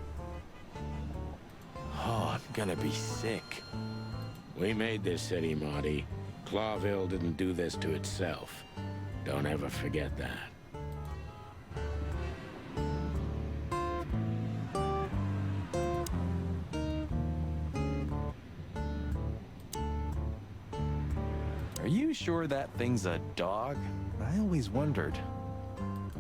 Oh, I'm gonna be sick. We made this city, Marty. Clawville didn't do this to itself. Don't ever forget that. Are you sure that thing's a dog? I always wondered.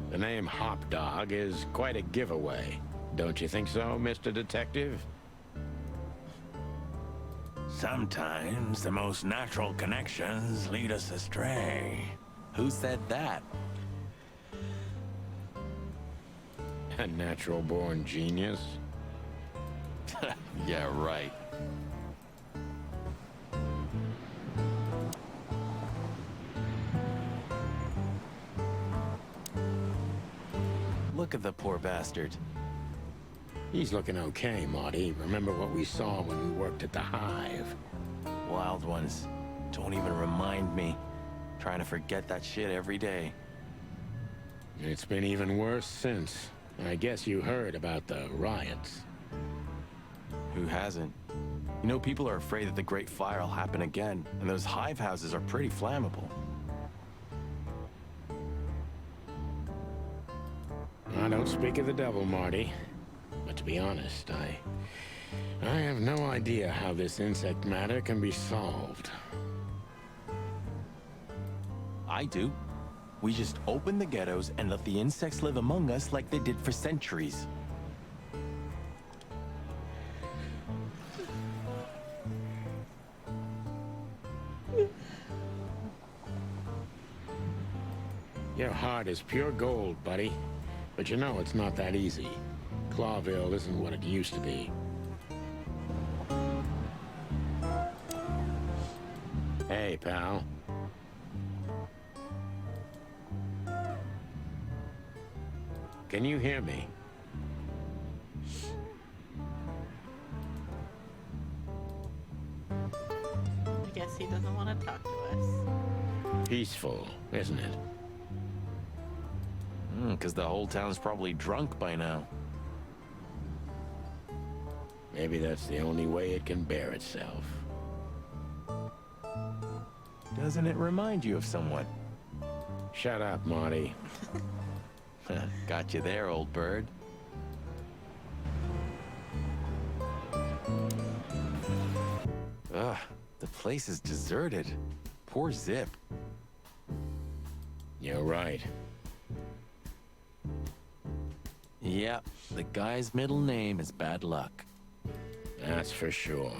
The name Hop Dog is quite a giveaway. Don't you think so, Mr. Detective? Sometimes the most natural connections lead us astray. Who said that? A natural-born genius? Yeah, right. Look at the poor bastard. He's looking okay, Marty. Remember what we saw when we worked at the Hive? Wild ones. Don't even remind me. Trying to forget that shit every day. It's been even worse since. I guess you heard about the riots. Who hasn't? You know, people are afraid that the Great Fire will happen again, and those hive houses are pretty flammable. I don't speak of the devil, Marty. But to be honest, I have no idea how this insect matter can be solved. I do. We just open the ghettos and let the insects live among us like they did for centuries. Your heart is pure gold, buddy. But you know it's not that easy. Clawville isn't what it used to be. Hey, pal. Can you hear me? I guess he doesn't want to talk to us. Peaceful, isn't it? Because the whole town's probably drunk by now. Maybe that's the only way it can bear itself. Doesn't it remind you of someone? Shut up, Marty. Got you there, old bird. Ugh, the place is deserted. Poor Zip. You're right. Yeah, the guy's middle name is Bad Luck. That's for sure.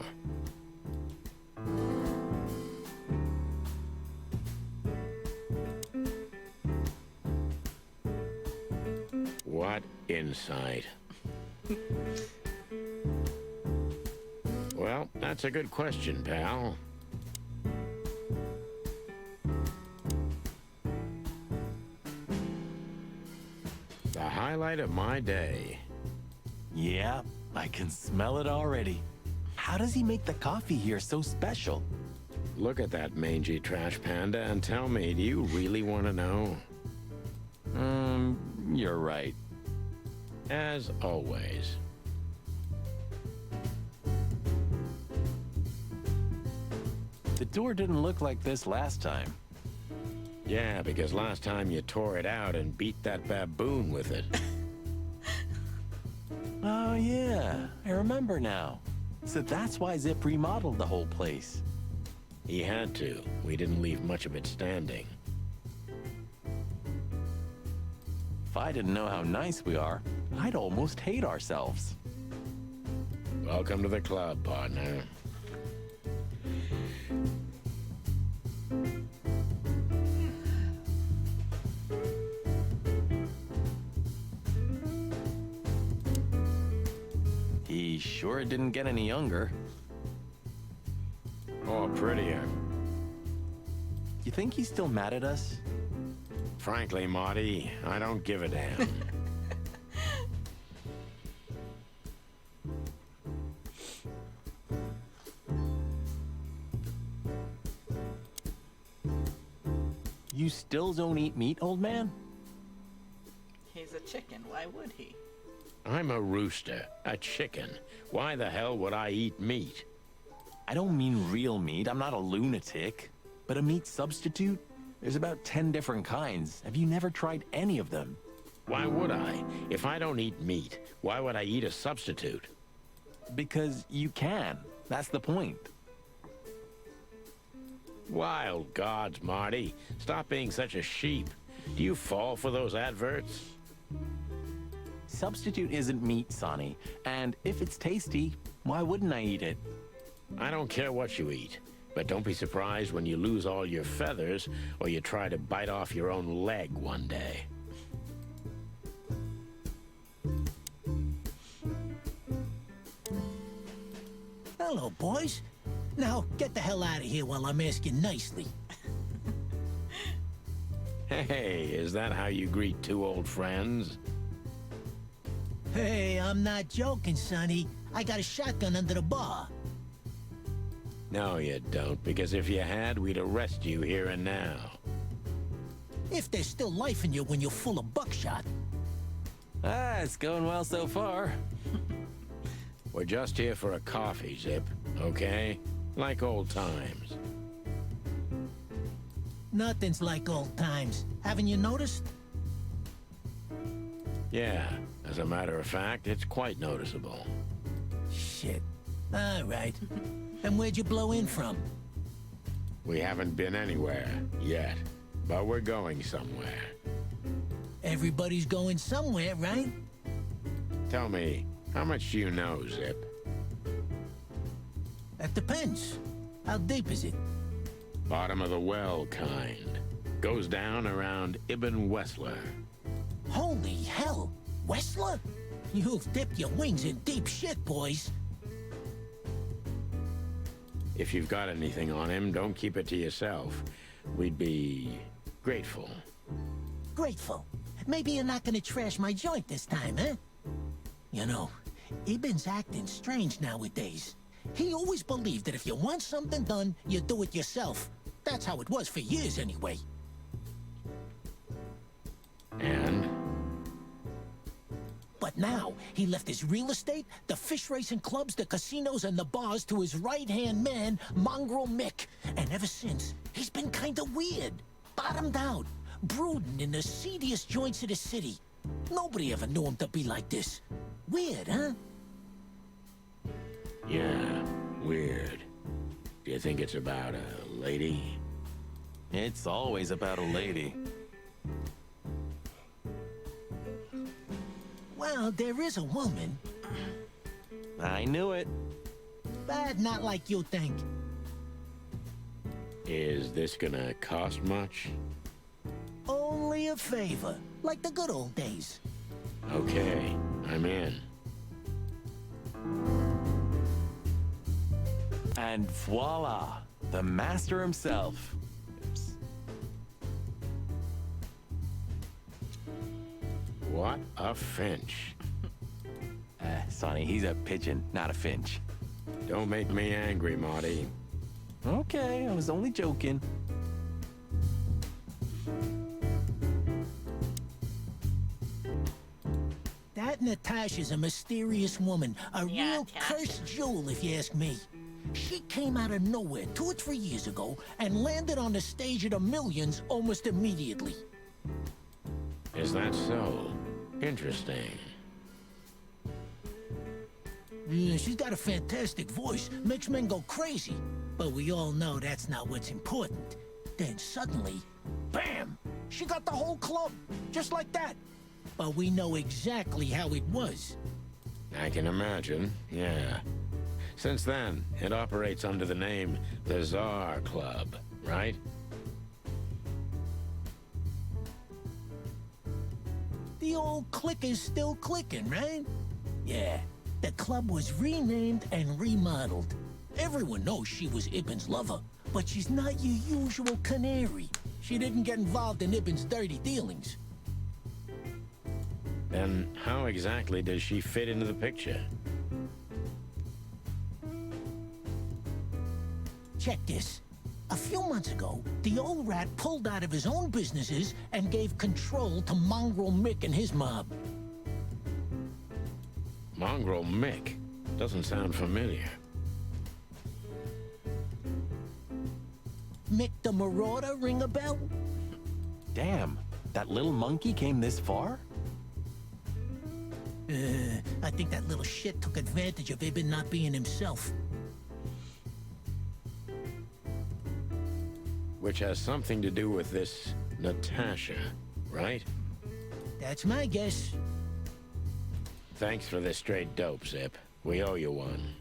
What insight? Well, that's a good question, pal. The highlight of my day. Yeah, I can smell it already. How does he make the coffee here so special? Look at that mangy trash panda and tell me, do you really want to know? You're right. As always. The door didn't look like this last time. Yeah, because last time you tore it out and beat that baboon with it. Oh yeah, I remember now. So that's why Zip remodeled the whole place. He had to. We didn't leave much of it standing. If I didn't know how nice we are, I'd almost hate ourselves. Welcome to the club, partner. He sure didn't get any younger. Or prettier. You think he's still mad at us? Frankly, Marty, I don't give a damn. You still don't eat meat, old man? He's a chicken. Why would he? I'm a rooster, a chicken. Why the hell would I eat meat? I don't mean real meat. I'm not a lunatic. But a meat substitute? There's about 10 different kinds. Have you never tried any of them? Why would I? If I don't eat meat, why would I eat a substitute? Because you can. That's the point. Wild gods, Marty. Stop being such a sheep. Do you fall for those adverts? Substitute isn't meat, Sonny. And if it's tasty, why wouldn't I eat it? I don't care what you eat, but don't be surprised when you lose all your feathers or you try to bite off your own leg one day. Hello, boys. Now, get the hell out of here while I'm asking nicely. Hey, is that how you greet two old friends? Hey, I'm not joking, Sonny. I got a shotgun under the bar. No, you don't, because if you had, we'd arrest you here and now. If there's still life in you when you're full of buckshot. Ah, it's going well so far. We're just here for a coffee, Zip, okay? Like old times. Nothing's like old times. Haven't you noticed? Yeah, as a matter of fact, it's quite noticeable. Shit. All right. And where'd you blow in from? We haven't been anywhere yet, but we're going somewhere. Everybody's going somewhere, right? Tell me, how much do you know, Zip? That depends. How deep is it? Bottom of the well kind. Goes down around Ibn Wessler. Holy hell! Wessler? You've dipped your wings in deep shit, boys. If you've got anything on him, don't keep it to yourself. We'd be grateful. Grateful. Maybe you're not gonna trash my joint this time, eh? You know, Ibn's acting strange nowadays. He always believed that if you want something done, you do it yourself. That's how it was for years, anyway. And? But now, he left his real estate, the fish racing clubs, the casinos, and the bars to his right-hand man, Mongrel Mick. And ever since, he's been kinda weird. Bottomed out, brooding in the seediest joints of the city. Nobody ever knew him to be like this. Weird, huh? Yeah, weird. Do you think it's about a lady? It's always about a lady. Well, there is a woman, I knew it. but not like you think. Is this gonna cost much? Only a favor, like the good old days. Okay, I'm in. And voila, the master himself. Oops. What a finch. Sonny, he's a pigeon, not a finch. Don't make me angry, Marty. Okay, I was only joking. That Natasha's a mysterious woman, a Yeah, real Tasha. cursed jewel, if you ask me. She came out of nowhere 2 or 3 years ago and landed on the stage of the Millions almost immediately. Is that so? Interesting. Yeah, she's got a fantastic voice, makes men go crazy. But we all know that's not what's important. Then suddenly, bam! She got the whole club, just like that. But we know exactly how it was. I can imagine, yeah. Since then, it operates under the name the Czar Club, right? The old click is still clicking, right? Yeah, the club was renamed and remodeled. Everyone knows she was Ibn's lover, but she's not your usual canary. She didn't get involved in Ibn's dirty dealings. Then how exactly does she fit into the picture? Check this. A few months ago, the old rat pulled out of his own businesses and gave control to Mongrel Mick and his mob. Mongrel Mick? Doesn't sound familiar. Mick the Marauder ring a bell? Damn, that little monkey came this far? I think that little shit took advantage of Ibn not being himself. Which has something to do with this Natasha, right? That's my guess. Thanks for the straight dope, Zip. We owe you one.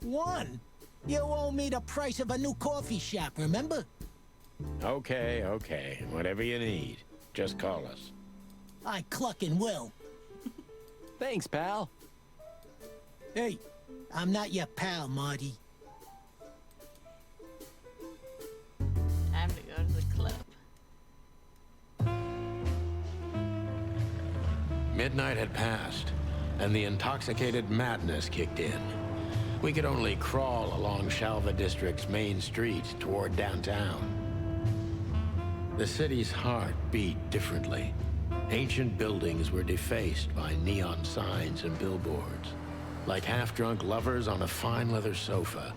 One? You owe me the price of a new coffee shop, remember? Okay, okay. Whatever you need. Just call us. I clucking will. Thanks, pal. Hey, I'm not your pal, Marty. Time to go to the club. Midnight had passed, and the intoxicated madness kicked in. We could only crawl along Shalva District's main street toward downtown. The city's heart beat differently. Ancient buildings were defaced by neon signs and billboards, like half-drunk lovers on a fine leather sofa.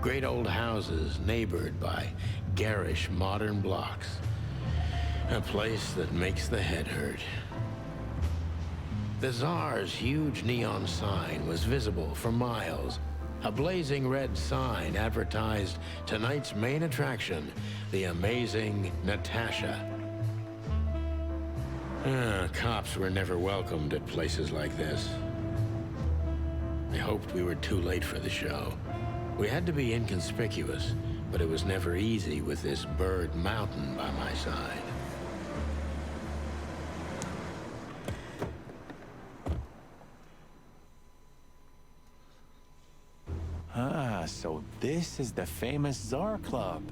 Great old houses neighbored by garish modern blocks. A place that makes the head hurt. The Tsar's huge neon sign was visible for miles. A blazing red sign advertised tonight's main attraction, the amazing Natasha. Cops were never welcomed at places like this. I hoped we were too late for the show. We had to be inconspicuous, but it was never easy with this bird mountain by my side. Ah, so this is the famous Tsar Club.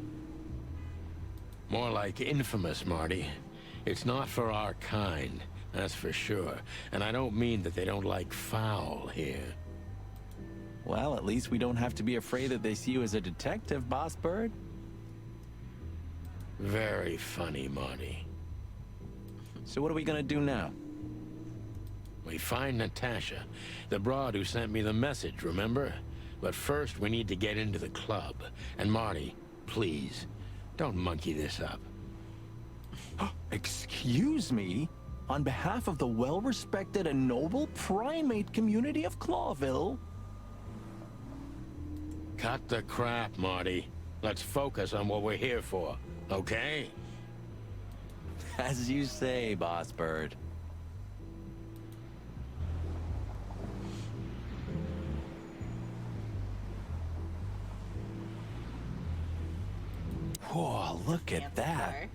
More like infamous, Marty. It's not for our kind, that's for sure. And I don't mean that they don't like foul here. Well, at least we don't have to be afraid that they see you as a detective, Boss Bird. Very funny, Marty. So what are we gonna do now? We find Natasha, the broad who sent me the message, remember? But first, we need to get into the club. And Marty, please, don't monkey this up. Excuse me? On behalf of the well-respected and noble primate community of Clawville? Cut the crap, Marty. Let's focus on what we're here for, okay? As you say, Boss Bird. Whoa, look at that.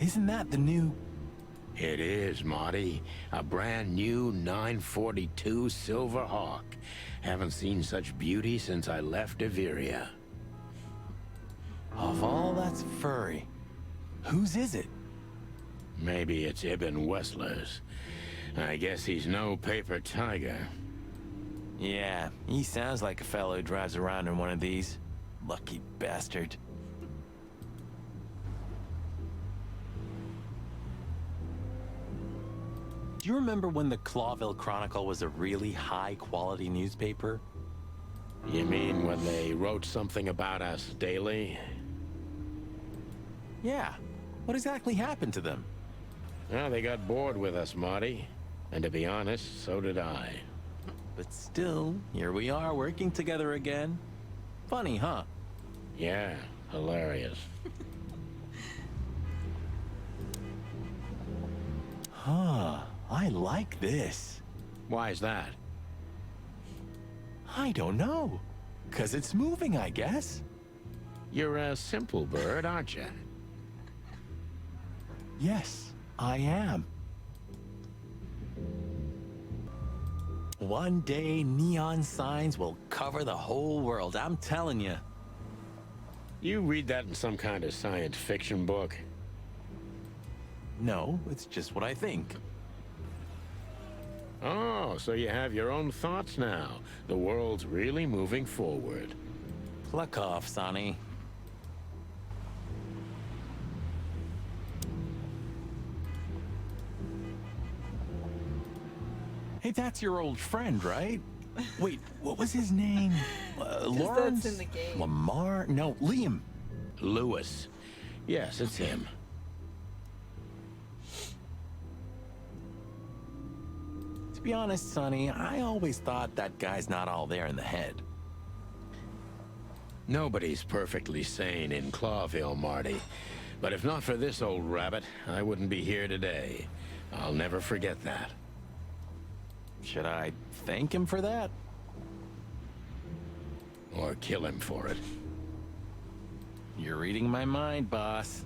Isn't that the new... It is, Marty. A brand new 942 Silver Hawk. Haven't seen such beauty since I left Iveria. Of all that's furry, whose is it? Maybe it's Ibn Wessler's. I guess he's no paper tiger. Yeah, he sounds like a fellow who drives around in one of these. Lucky bastard. Do you remember when the Clawville Chronicle was a really high-quality newspaper? You mean when they wrote something about us daily? Yeah. What exactly happened to them? Well, they got bored with us, Marty. And to be honest, so did I. But still, here we are working together again. Funny, huh? Yeah, hilarious. Huh, I like this. Why's that? I don't know. 'Cause it's moving, I guess. You're a simple bird, aren't you? Yes, I am. One day, neon signs will cover the whole world, I'm telling you. You read that in some kind of science fiction book? No, it's just what I think. Oh, so you have your own thoughts now. The world's really moving forward. Pluck off, Sonny. Hey, that's your old friend, right? Wait, what was his name? Lawrence? That's in the game. Lamar? No, Liam. Lewis. Yes, it's him. To be honest, Sonny, I always thought that guy's not all there in the head. Nobody's perfectly sane in Clawville, Marty. But if not for this old rabbit, I wouldn't be here today. I'll never forget that. Should I thank him for that? Or kill him for it. You're reading my mind, boss.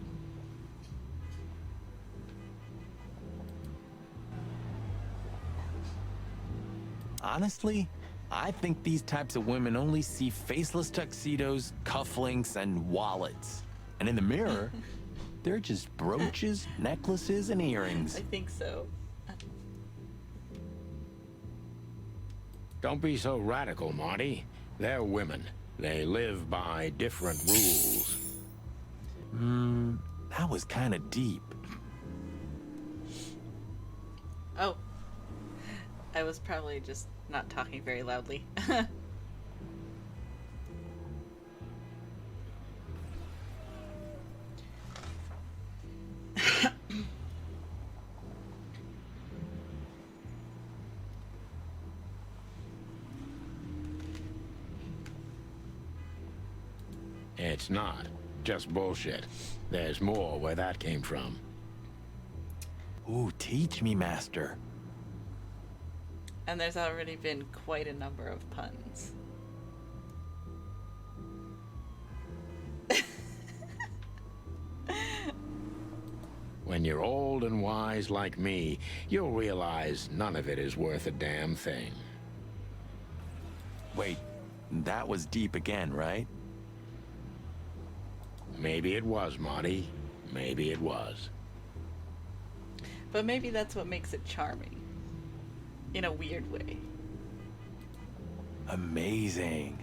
Honestly, I think these types of women only see faceless tuxedos, cufflinks, and wallets. And in the mirror, they're just brooches, necklaces, and earrings. I think so. Don't be so radical, Marty. They're women. They live by different rules. That was kind of deep. Oh. I was probably just not talking very loudly. It's not. Just bullshit. There's more where that came from. Ooh, teach me, master. And there's already been quite a number of puns. When you're old and wise like me, you'll realize none of it is worth a damn thing. Wait, that was deep again, right? Maybe it was, Marty. Maybe it was. But maybe that's what makes it charming. In a weird way. Amazing.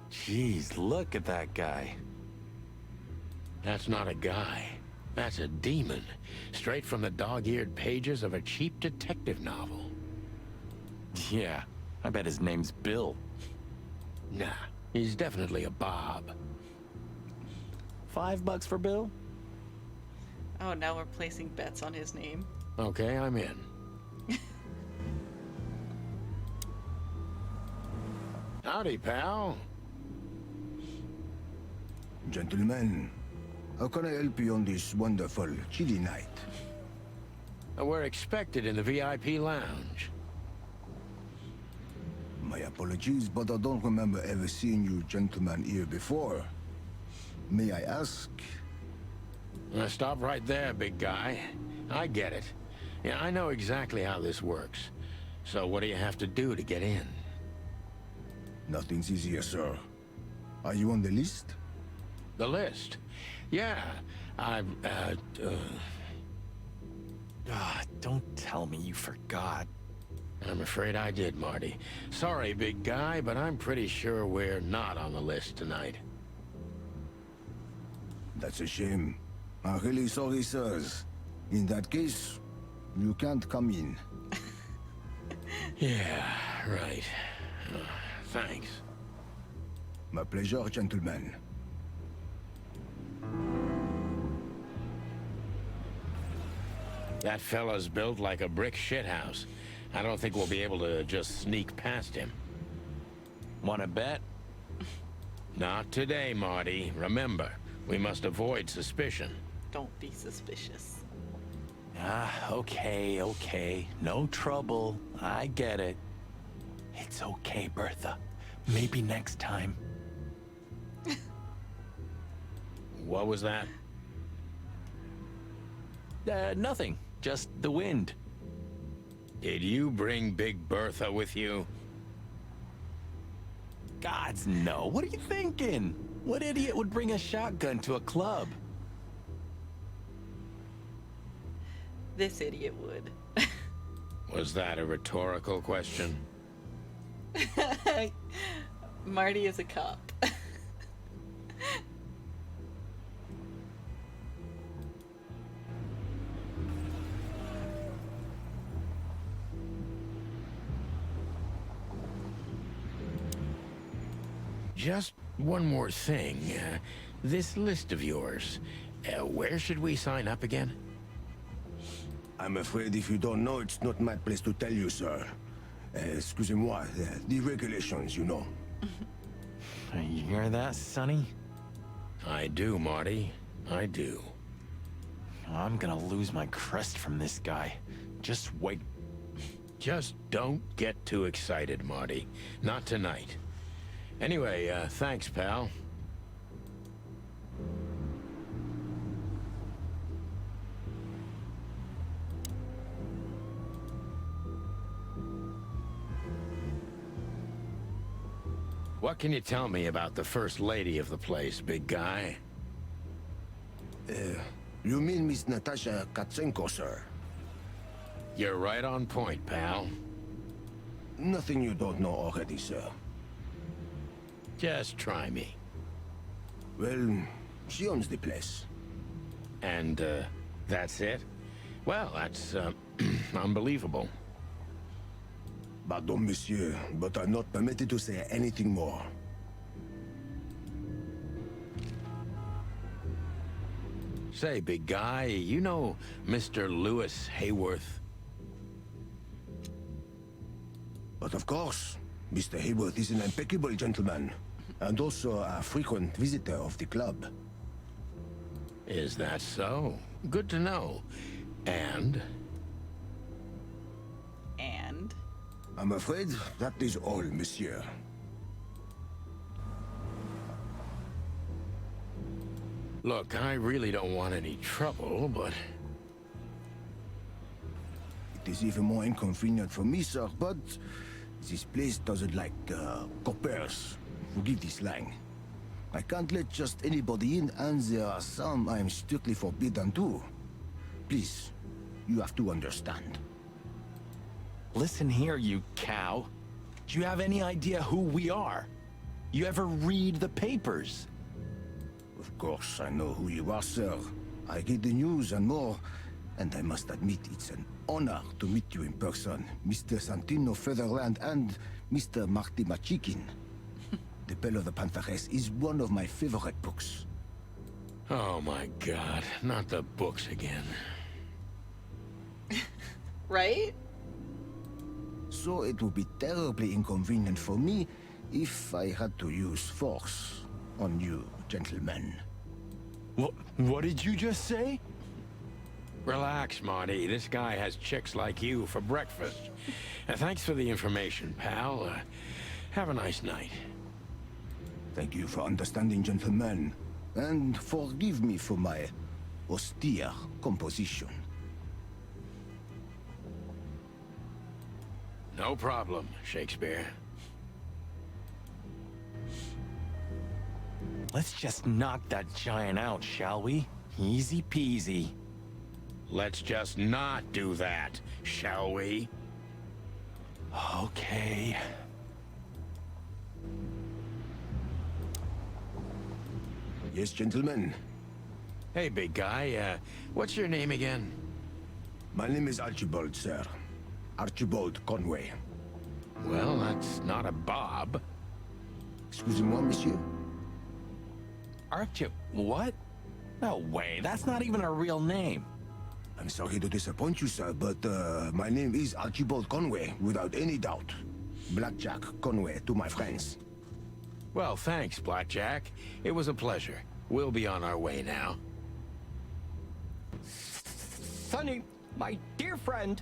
Jeez, look at that guy. That's not a guy. That's a demon. Straight from the dog-eared pages of a cheap detective novel. Yeah, I bet his name's Bill. Nah, he's definitely a Bob. $5 for Bill? Oh, now we're placing bets on his name. Okay, I'm in. Howdy, pal. Gentlemen, how can I help you on this wonderful, chilly night? We're expected in the VIP lounge. My apologies, but I don't remember ever seeing you gentlemen here before. May I ask? Now stop right there, big guy. I get it. Yeah, I know exactly how this works. So what do you have to do to get in? Nothing's easier, sir. Are you on the list? The list? Yeah, I've, Don't tell me you forgot. I'm afraid I did, Marty. Sorry, big guy, but I'm pretty sure we're not on the list tonight. That's a shame. I'm really sorry, sirs. In that case, you can't come in. Yeah, right. Thanks. My pleasure, gentlemen. That fella's built like a brick shithouse. I don't think we'll be able to just sneak past him. Wanna bet? Not today, Marty. Remember, we must avoid suspicion. Don't be suspicious. Okay. No trouble. I get it. It's okay, Bertha. Maybe next time. What was that? Nothing. Just the wind. Did you bring Big Bertha with you? Gods, no. What are you thinking? What idiot would bring a shotgun to a club? This idiot would. Was that a rhetorical question? Marty is a cop. Just one more thing. This list of yours, where should we sign up again? I'm afraid if you don't know, it's not my place to tell you, sir. Excusez-moi, the regulations, you know. You hear that, Sonny? I do, Marty. I do. I'm gonna lose my crest from this guy. Just wait. Just don't get too excited, Marty. Not tonight. Anyway, thanks, pal. What can you tell me about the first lady of the place, big guy? You mean Miss Natasha Katsenko, sir? You're right on point, pal. Nothing you don't know already, sir. Just try me. Well, she owns the place. And, that's it? Well, that's, unbelievable. Pardon, monsieur, but I'm not permitted to say anything more. Say, big guy, you know Mr. Lewis Hayworth? But of course, Mr. Hayworth is an impeccable gentleman, and also a frequent visitor of the club. Is that so? Good to know. And? And? I'm afraid that is all, monsieur. Look, I really don't want any trouble, but... It is even more inconvenient for me, sir, but this place doesn't like, coppers. Forgive the slang. I can't let just anybody in, and there are some I'm strictly forbidden to. Please, you have to understand. Listen here, you cow. Do you have any idea who we are? You ever read the papers? Of course, I know who you are, sir. I get the news and more, and I must admit it's an honor to meet you in person, Mr. Santino Featherland and Mr. Marty Machikin. The Bell of the Pantheress is one of my favorite books. Oh my god, not the books again. Right? So it would be terribly inconvenient for me if I had to use force on you, gentlemen. What did you just say? Relax, Marty. This guy has chicks like you for breakfast. Thanks for the information, pal. Have a nice night. Thank you for understanding, gentlemen, and forgive me for my austere composition. No problem, Shakespeare. Let's just knock that giant out, shall we? Easy peasy. Let's just not do that, shall we? Okay. Yes, gentlemen. Hey, big guy, what's your name again? My name is Archibald, sir. Archibald Conway. Well, that's not a Bob. Excusez-moi, monsieur. Archie, what? No way, that's not even a real name. I'm sorry to disappoint you, sir, but my name is Archibald Conway, without any doubt. Blackjack Conway to my friends. Well, thanks, Blackjack. It was a pleasure. We'll be on our way now. Sonny, my dear friend.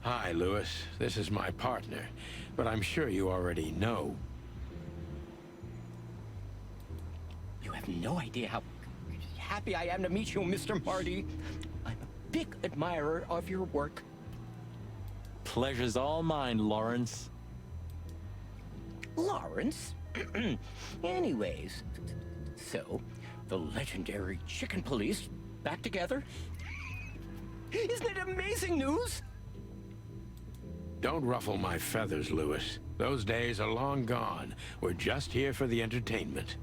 Hi, Lewis. This is my partner, but I'm sure you already know. You have no idea how happy I am to meet you, Mr. Marty. I'm a big admirer of your work. Pleasure's all mine, Lawrence. Lawrence? Anyways, so, the legendary Chicken Police back together? Isn't it amazing news? Don't ruffle my feathers, Lewis. Those days are long gone. We're just here for the entertainment.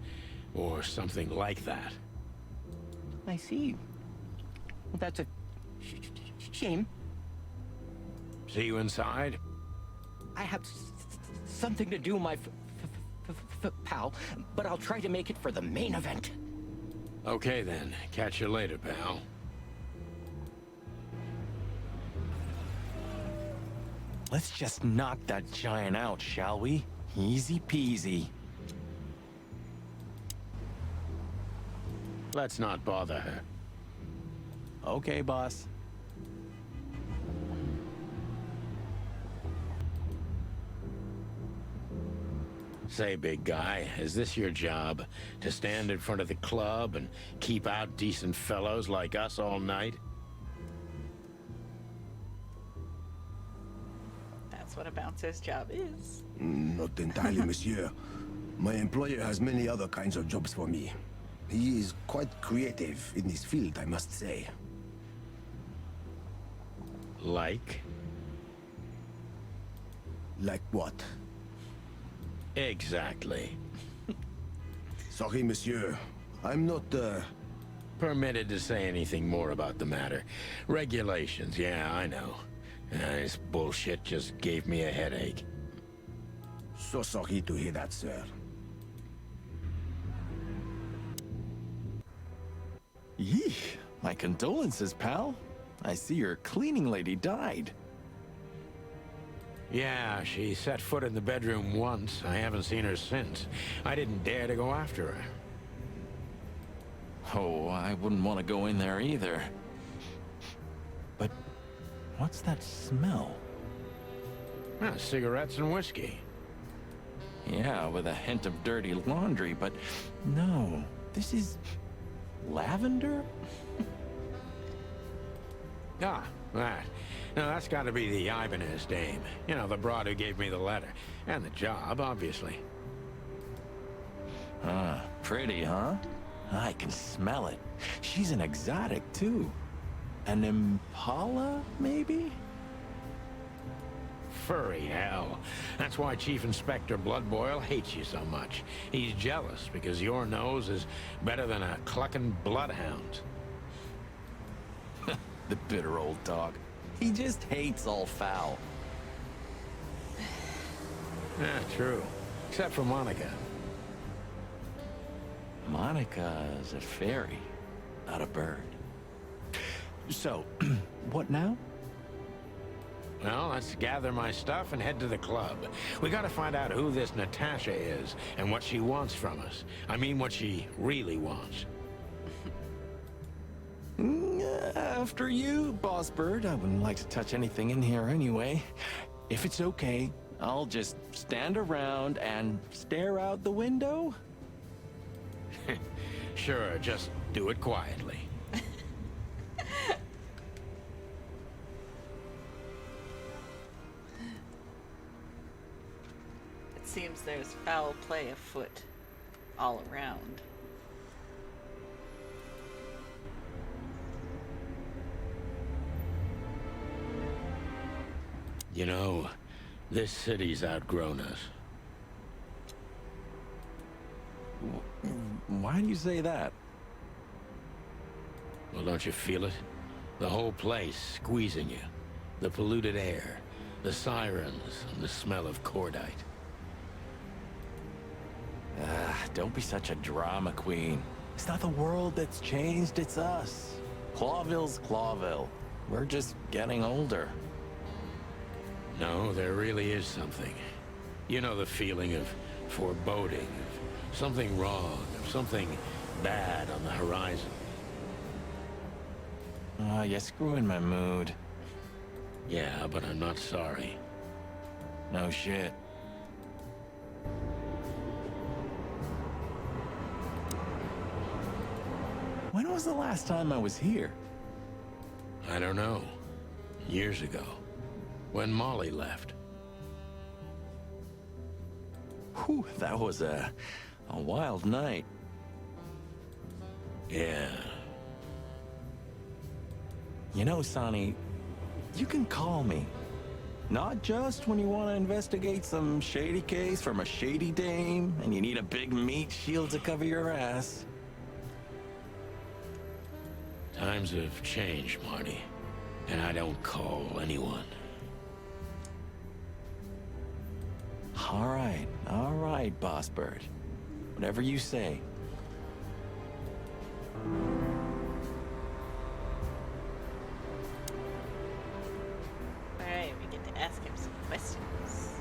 Or something like that. I see. Well, that's a shame. See you inside? I have something to do, my pal, but I'll try to make it for the main event. Okay then. Catch you later, pal. Let's just knock that giant out, shall we? Easy peasy. Let's not bother her. Okay, boss. Say, big guy, is this your job? To stand in front of the club and keep out decent fellows like us all night? That's what a bouncer's job is. Not entirely, monsieur. My employer has many other kinds of jobs for me. He is quite creative in his field, I must say. Like? Like what? Exactly. Sorry, monsieur. I'm not, Permitted to say anything more about the matter. Regulations, yeah, I know. This bullshit just gave me a headache. So sorry to hear that, sir. Yeesh, my condolences, pal. I see your cleaning lady died. Yeah, she set foot in the bedroom once. I haven't seen her since. I didn't dare to go after her. Oh, I wouldn't want to go in there either. But what's that smell? Cigarettes and whiskey. Yeah, with a hint of dirty laundry, but no, this is lavender? Ah, that. Now, that's got to be the Ibanez dame. You know, the broad who gave me the letter. And the job, obviously. Ah, pretty, huh? I can smell it. She's an exotic, too. An impala, maybe? furry, hell. That's why Chief Inspector Bloodboil hates you so much. He's jealous because your nose is better than a clucking bloodhound. The bitter old dog. He just hates all foul. Yeah, true. Except for Monica. Monica's a fairy, not a bird. So, what now? Well, let's gather my stuff and head to the club. We gotta find out who this Natasha is and what she wants from us. I mean, what she really wants. After you, Boss Bird. I wouldn't like to touch anything in here anyway. If it's okay, I'll just stand around and stare out the window. Sure, just do it quietly. It seems there's foul play afoot all around. You know, this city's outgrown us. Why do you say that? Well, don't you feel it? The whole place squeezing you. The polluted air, the sirens, and the smell of cordite. Don't be such a drama queen. It's not the world that's changed, it's us. Clawville's Clawville. We're just getting older. No, there really is something. You know the feeling of foreboding, of something wrong, of something bad on the horizon. You're screwing my mood. Yeah, but I'm not sorry. No shit. When was the last time I was here? I don't know. Years ago. When Molly left. Whew, that was a wild night. Yeah. You know, Sonny, you can call me. Not just when you want to investigate some shady case from a shady dame and you need a big meat shield to cover your ass. Times have changed, Marty. And I don't call anyone. All right, Boss Bird. Whatever you say. Alright, we get to ask him some questions.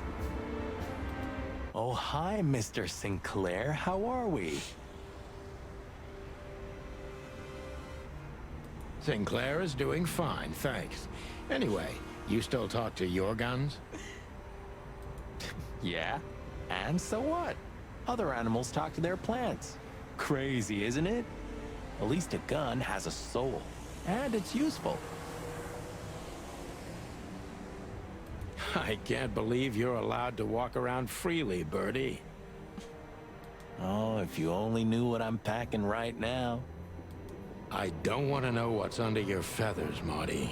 Oh, hi, Mr. Sinclair. How are we? Sinclair is doing fine, thanks. Anyway, you still talk to your guns? Yeah, and so what? Other animals talk to their plants. Crazy, isn't it? At least a gun has a soul, and it's useful. I can't believe you're allowed to walk around freely, Birdie. Oh, if you only knew what I'm packing right now. I don't want to know what's under your feathers, Marty.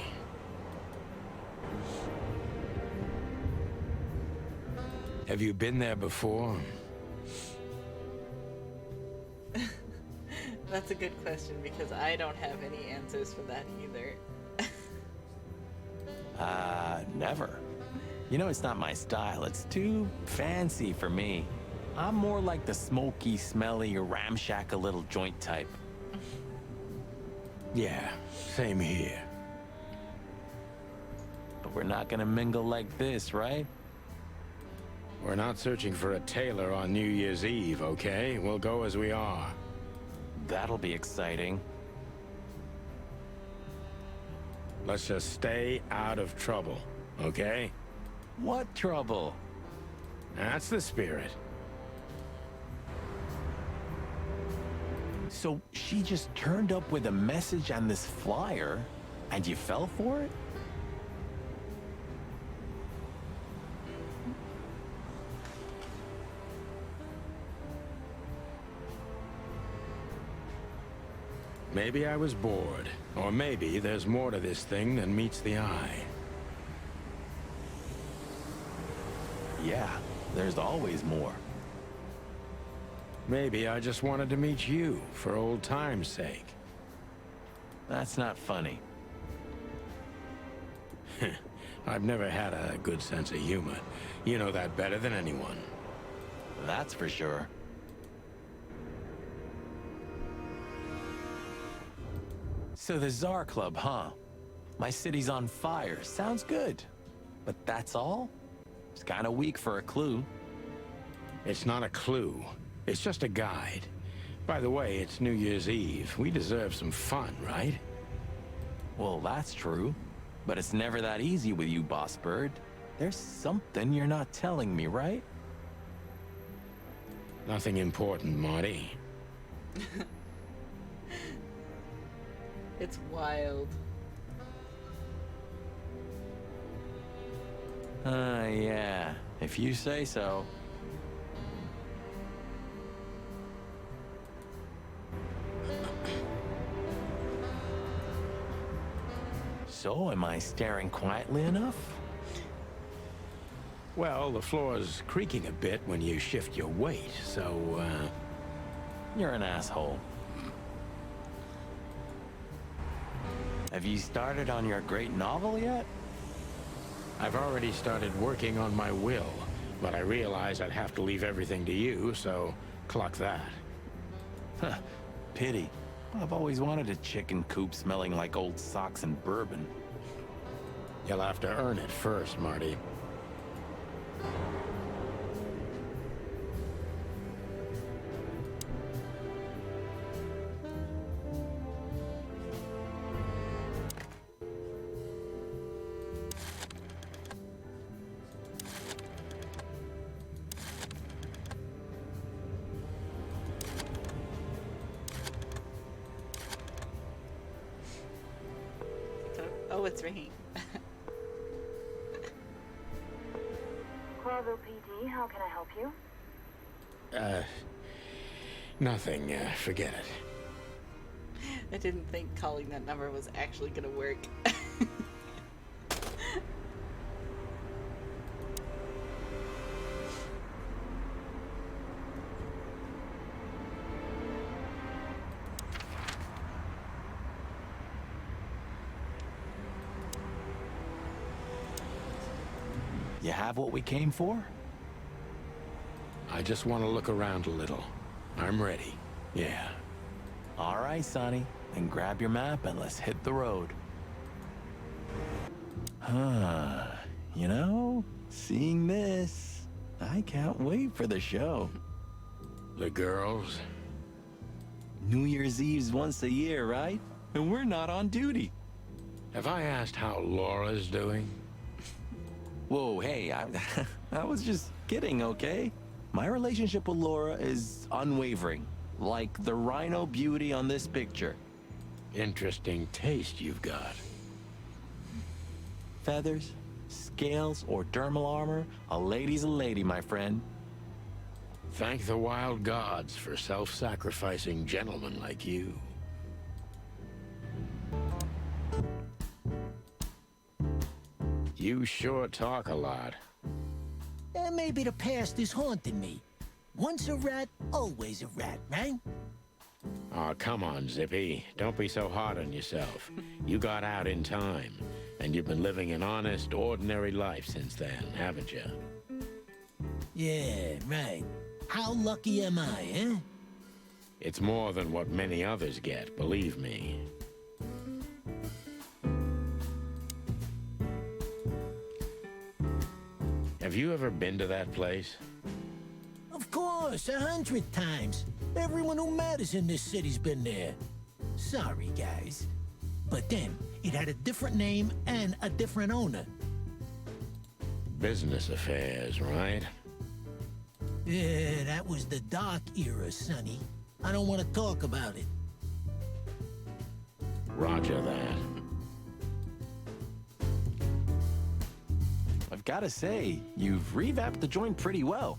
Have you been there before? That's a good question because I don't have any answers for that either. Never. You know, it's not my style. It's too fancy for me. I'm more like the smoky, smelly, ramshackle little joint type. Yeah, same here. But we're not gonna mingle like this, right? We're not searching for a tailor on New Year's Eve, okay? We'll go as we are. That'll be exciting. Let's just stay out of trouble, okay? What trouble? That's the spirit. So she just turned up with a message and this flyer, and you fell for it? Maybe I was bored. Or maybe there's more to this thing than meets the eye. yeah, there's always more. Maybe I just wanted to meet you for old time's sake. That's not funny. I've never had a good sense of humor. You know that better than anyone. That's for sure. So the Tsar Club, huh? My city's on fire. Sounds good. But that's all? It's kind of weak for a clue. It's not a clue. It's just a guide. By the way, it's New Year's Eve. We deserve some fun, right? Well, that's true. But it's never that easy with you, Boss Bird. There's something you're not telling me, right? Nothing important, Marty. It's wild. Yeah. If you say so. So, am I staring quietly enough? Well, the floor's creaking a bit when you shift your weight, so, You're an asshole. Have you started on your great novel yet? I've already started working on my will, but I realize I'd have to leave everything to you, so cluck that. Huh. Pity. I've always wanted a chicken coop smelling like old socks and bourbon. You'll have to earn it first, Marty. Oh, it's ringing. Corvo PD, how can I help you? Nothing. Forget it. I didn't think calling that number was actually gonna work. You have what we came for? I just want to look around a little. I'm ready. Yeah. All right, Sonny. Then grab your map and let's hit the road. You know, seeing this, I can't wait for the show. The girls? New Year's Eve's once a year, right? And we're not on duty. Have I asked how Laura's doing? Whoa, hey, I was just kidding, okay? My relationship with Laura is unwavering, like the rhino beauty on this picture. Interesting taste you've got. Feathers, scales, or dermal armor, a lady's a lady, my friend. Thank the wild gods for self-sacrificing gentlemen like you. You sure talk a lot. Maybe the past is haunting me. Once a rat, always a rat, right? Oh, come on, Zippy. Don't be so hard on yourself. You got out in time, and you've been living an honest, ordinary life since then, haven't you? Yeah, right. How lucky am I, eh? It's more than what many others get, believe me. Have you ever been to that place? Of course, 100 times. Everyone who matters in this city's been there. Sorry, guys. But then, it had a different name and a different owner. Business affairs, right? Yeah, that was the dark era, Sonny. I don't want to talk about it. Roger that. I've gotta say, you've revamped the joint pretty well.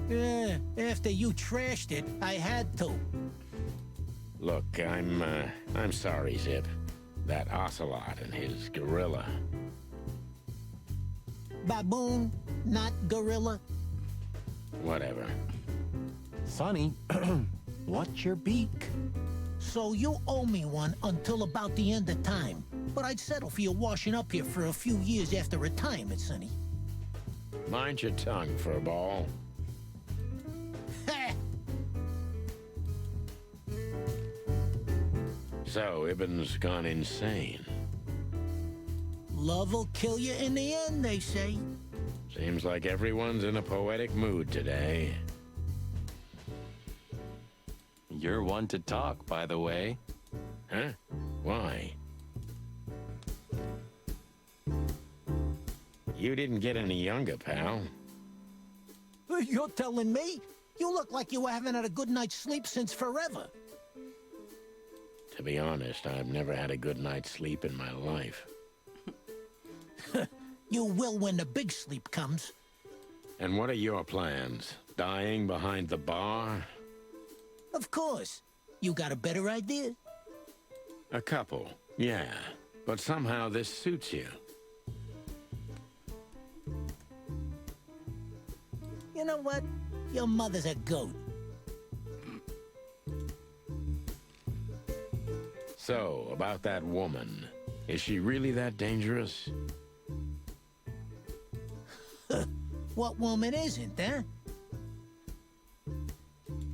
Yeah, after you trashed it, I had to. Look, I'm sorry, Zip. That ocelot and his gorilla. Baboon, not gorilla. Whatever. Sonny, what's your beak? So you owe me one until about the end of time. But I'd settle for you washing up here for a few years after retirement, Sonny. Mind your tongue, furball. So, Ibn's gone insane. Love will kill you in the end, they say. Seems like everyone's in a poetic mood today. You're one to talk, by the way. Huh? Why? You didn't get any younger, pal. You're telling me? You look like you haven't had a good night's sleep since forever. To be honest, I've never had a good night's sleep in my life. You will when the big sleep comes. And what are your plans? Dying behind the bar? Of course. You got a better idea? A couple, yeah. But somehow this suits you. You know what? Your mother's a goat. So, about that woman. Is she really that dangerous? What woman isn't, huh?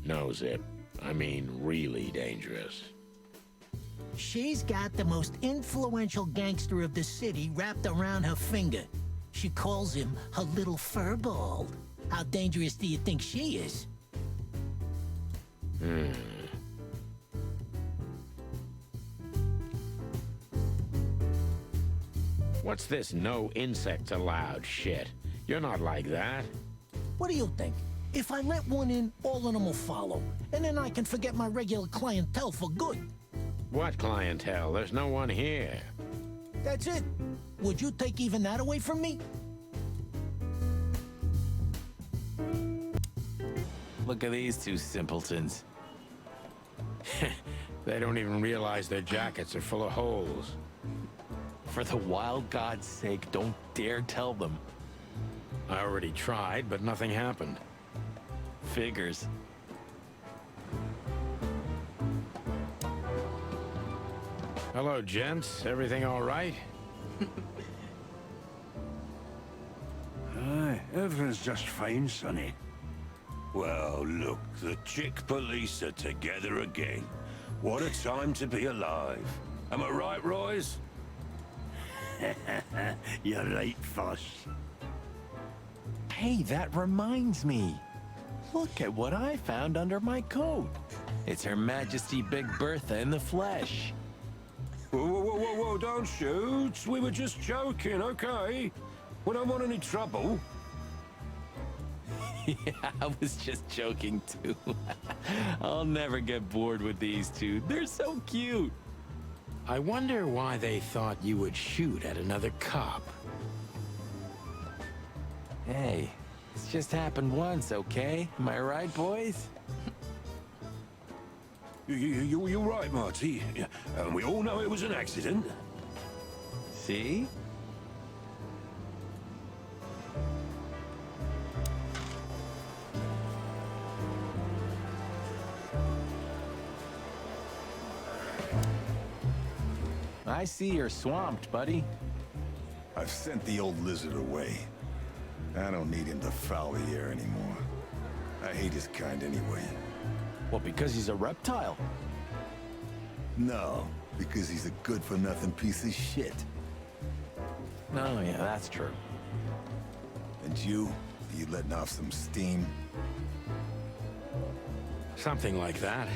No, Zip. I mean, really dangerous. She's got the most influential gangster of the city wrapped around her finger. She calls him her little furball. How dangerous do you think she is? What's this no insects allowed shit? You're not like that. What do you think? If I let one in, all of them will follow. And then I can forget my regular clientele for good. What clientele? There's no one here. That's it. Would you take even that away from me? Look at these two simpletons. They don't even realize their jackets are full of holes. For the wild God's sake, don't dare tell them. I already tried, but nothing happened. Figures. Hello, gents. Everything all right? Aye, everything's just fine, Sonny. Well, look, the chick police are together again. What a time to be alive. Am I right, Royce? You're right, Foss. Hey, that reminds me. Look at what I found under my coat. It's Her Majesty Big Bertha in the flesh. Whoa, whoa, whoa, whoa, whoa, don't shoot. We were just joking, okay? We don't want any trouble. Yeah, I was just joking too. I'll never get bored with these two. They're so cute. I wonder why they thought you would shoot at another cop. Hey, it's just happened once, okay? Am I right, boys? You're right, Marty. And we all know it was an accident. See? I see you're swamped, buddy. I've sent the old lizard away. I don't need him to foul the air anymore. I hate his kind anyway. Well, because he's a reptile. No, because he's a good-for-nothing piece of shit. Oh, yeah, that's true. And you letting off some steam? Something like that.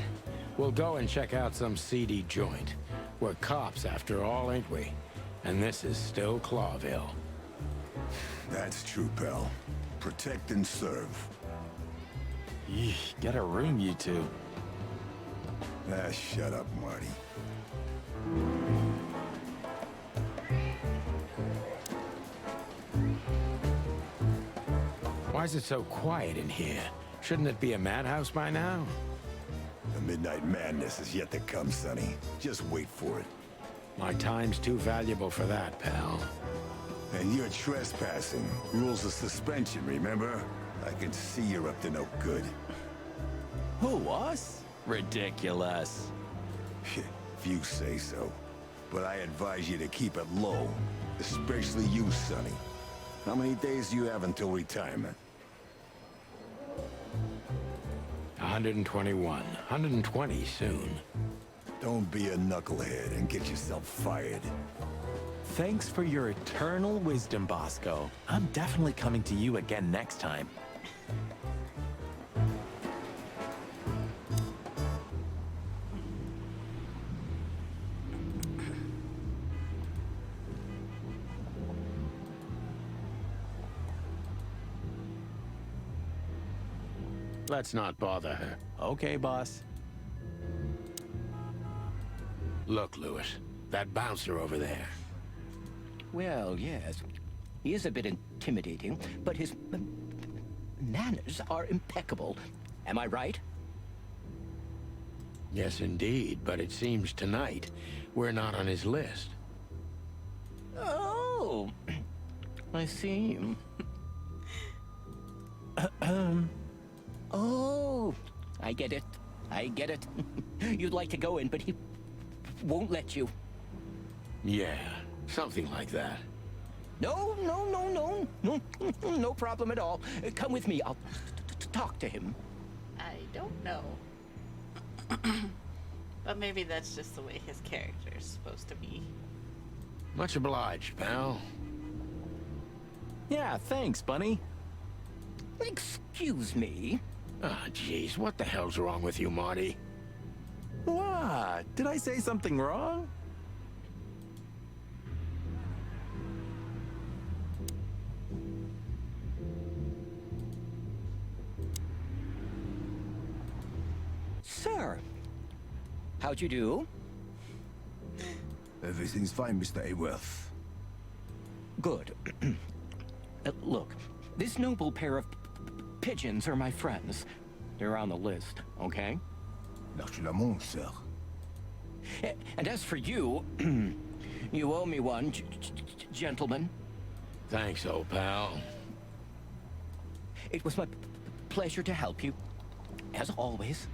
We'll go and check out some seedy joint. We're cops, after all, ain't we? And this is still Clawville. That's true, pal. Protect and serve. Yeesh, get a room, you two. Ah, shut up, Marty. Why is it so quiet in here? Shouldn't it be a madhouse by now? The midnight madness is yet to come, Sonny. Just wait for it. My time's too valuable for that, pal. And you're trespassing. Rules of suspension, remember? I can see you're up to no good. Who, us? Ridiculous. If you say so. But I advise you to keep it low. Especially you, Sonny. How many days do you have until retirement? 121. 120 soon. Don't be a knucklehead and get yourself fired. Thanks for your eternal wisdom, Bosco. I'm definitely coming to you again next time. Let's not bother her. Okay, boss. Look, Lewis, that bouncer over there. Well, yes. He is a bit intimidating, but his manners are impeccable. Am I right? Yes, indeed, but it seems tonight we're not on his list. Oh, I see. Oh, I get it. I get it. You'd like to go in, but he won't let you. Yeah, something like that. No, no problem at all. Come with me. I'll talk to him. I don't know. But maybe that's just the way his character is supposed to be. Much obliged, pal. Yeah, thanks, Bunny. Excuse me. Ah, jeez, what the hell's wrong with you, Marty? What? Did I say something wrong? Sir, how'd you do? Everything's fine, Mr. Aworth. Good. Look, this noble pair of pigeons are my friends. They're on the list, okay? Naturellement, sir. And as for you, you owe me one, gentlemen. Thanks, old pal. It was my pleasure to help you, as always.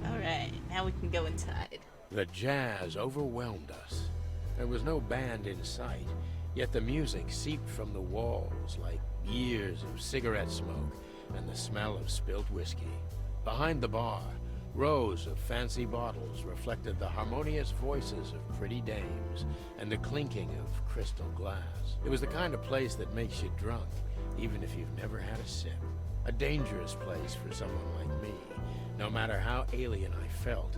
Alright, now we can go inside. The jazz overwhelmed us. There was no band in sight, yet the music seeped from the walls like years of cigarette smoke and the smell of spilt whiskey. Behind the bar, rows of fancy bottles reflected the harmonious voices of pretty dames and the clinking of crystal glass. It was the kind of place that makes you drunk, even if you've never had a sip. A dangerous place for someone like me. No matter how alien I felt,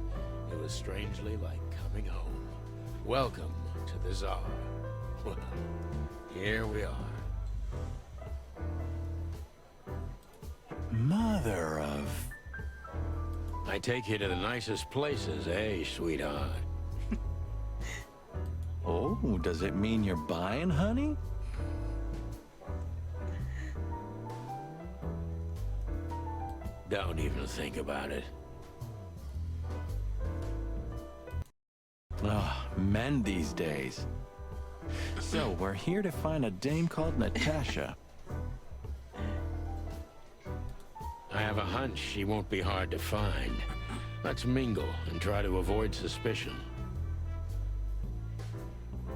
it was strangely like coming home. Welcome to the Tsar. Well, here we are. Mother of... I take you to the nicest places, eh, sweetheart? Oh, does it mean you're buying, honey? Don't even think about it. Ah, men these days. So, we're here to find a dame called Natasha. I have a hunch she won't be hard to find. Let's mingle and try to avoid suspicion.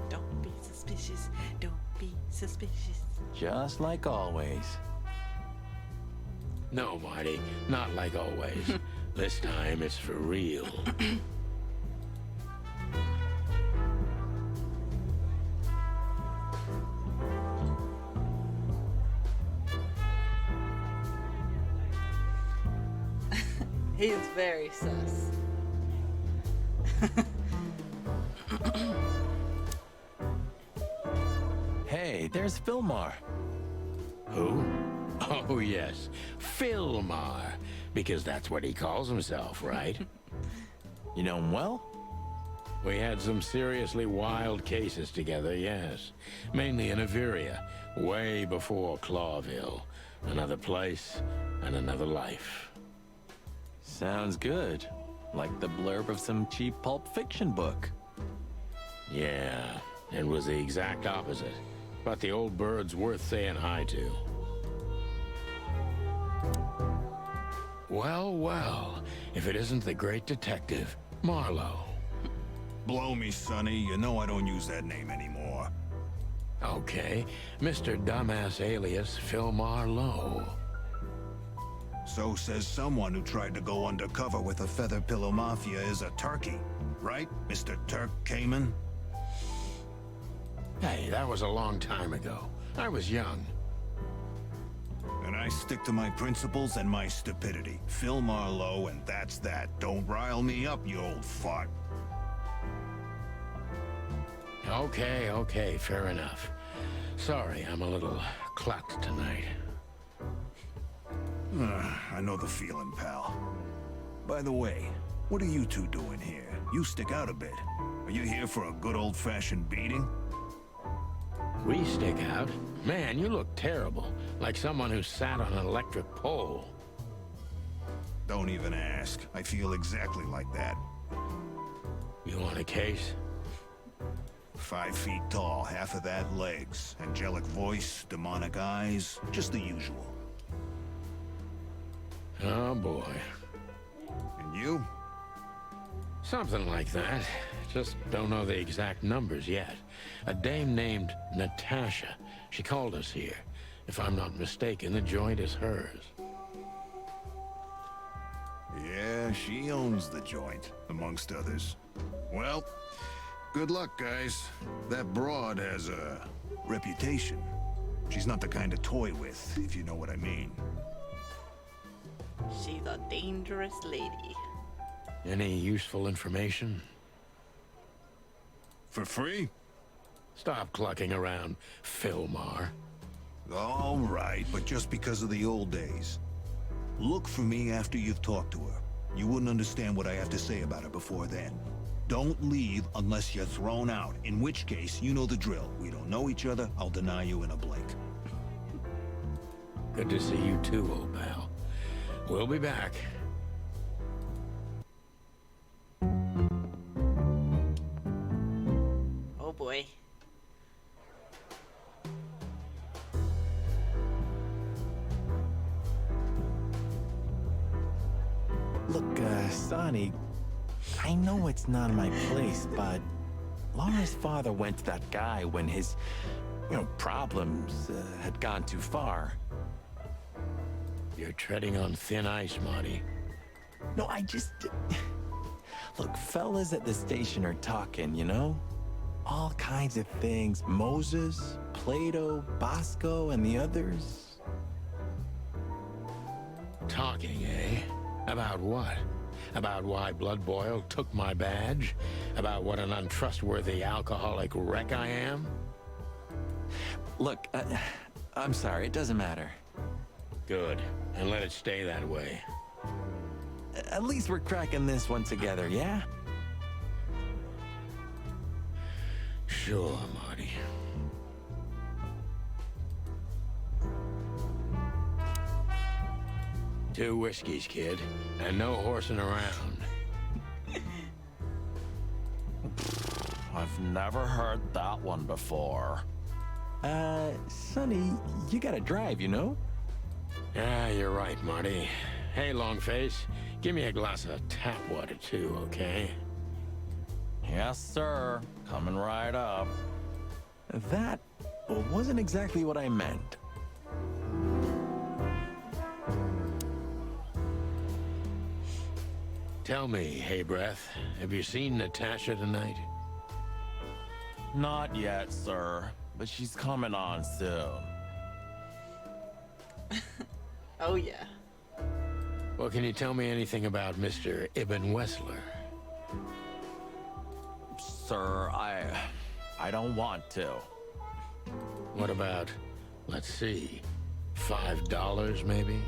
Don't be suspicious. Don't be suspicious. Just like always. No, Marty, not like always. This time it's for real. He is very sus. Hey, there's Filmar. Who? Oh, yes. Filmar. Because that's what he calls himself, right? You know him well? We had some seriously wild cases together, yes. Mainly in Averia, way before Clawville. Another place and another life. Sounds good. like the blurb of some cheap pulp fiction book. Yeah, it was the exact opposite. But the old bird's worth saying hi to. Well, well, if it isn't the great detective, Marlowe. Blow me, Sonny. You know I don't use that name anymore. Okay, Mr. Dumbass alias Phil Marlowe. So says someone who tried to go undercover with a Feather Pillow Mafia is a turkey. Right, Mr. Turk Cayman? Hey, that was a long time ago. I was young. And I stick to my principles and my stupidity. Phil Marlowe, and that's that. Don't rile me up, you old fart. Okay, fair enough. Sorry, I'm a little clucked tonight. I know the feeling, pal. By the way, what are you two doing here? You stick out a bit. Are you here for a good old-fashioned beating? We stick out? Man, you look terrible. Like someone who sat on an electric pole. Don't even ask. I feel exactly like that. You want a case? 5 feet tall, half of that legs. Angelic voice, demonic eyes, just the usual. Oh, boy. And you? Something like that. Just don't know the exact numbers yet. A dame named Natasha. She called us here. If I'm not mistaken, the joint is hers. Yeah, she owns the joint, amongst others. Well, good luck, guys. That broad has a reputation. She's not the kind to toy with, if you know what I mean. She's a dangerous lady. Any useful information? For free? Stop clucking around, Philmar. All right, but just because of the old days. Look for me after you've talked to her. You wouldn't understand what I have to say about her before then. Don't leave unless you're thrown out, in which case, you know the drill. We don't know each other, I'll deny you in a blink. Good to see you too, old pal. We'll be back. Oh boy. Look, Sonny, I know it's not my place, but Laura's father went to that guy when his, problems had gone too far. You're treading on thin ice, Marty. No, Look, fellas at the station are talking, All kinds of things. Moses, Plato, Bosco, and the others. Talking, eh? About what? About why Blood Boil took my badge? About what an untrustworthy alcoholic wreck I am? Look, I'm sorry, it doesn't matter. Good, and let it stay that way. At least we're cracking this one together, yeah? Sure, Marty. Two whiskeys, kid, and no horsing around. I've never heard that one before. Sonny, you gotta drive, Yeah, you're right, Marty. Hey, Longface, give me a glass of tap water, too, okay? Yes, sir. Coming right up. That wasn't exactly what I meant. Tell me, hey breath, have you seen Natasha tonight? Not yet, sir. But she's coming on soon. Oh yeah. Well, can you tell me anything about Mr. Ibn Wessler? Sir, I don't want to. What about, let's see, $5 maybe?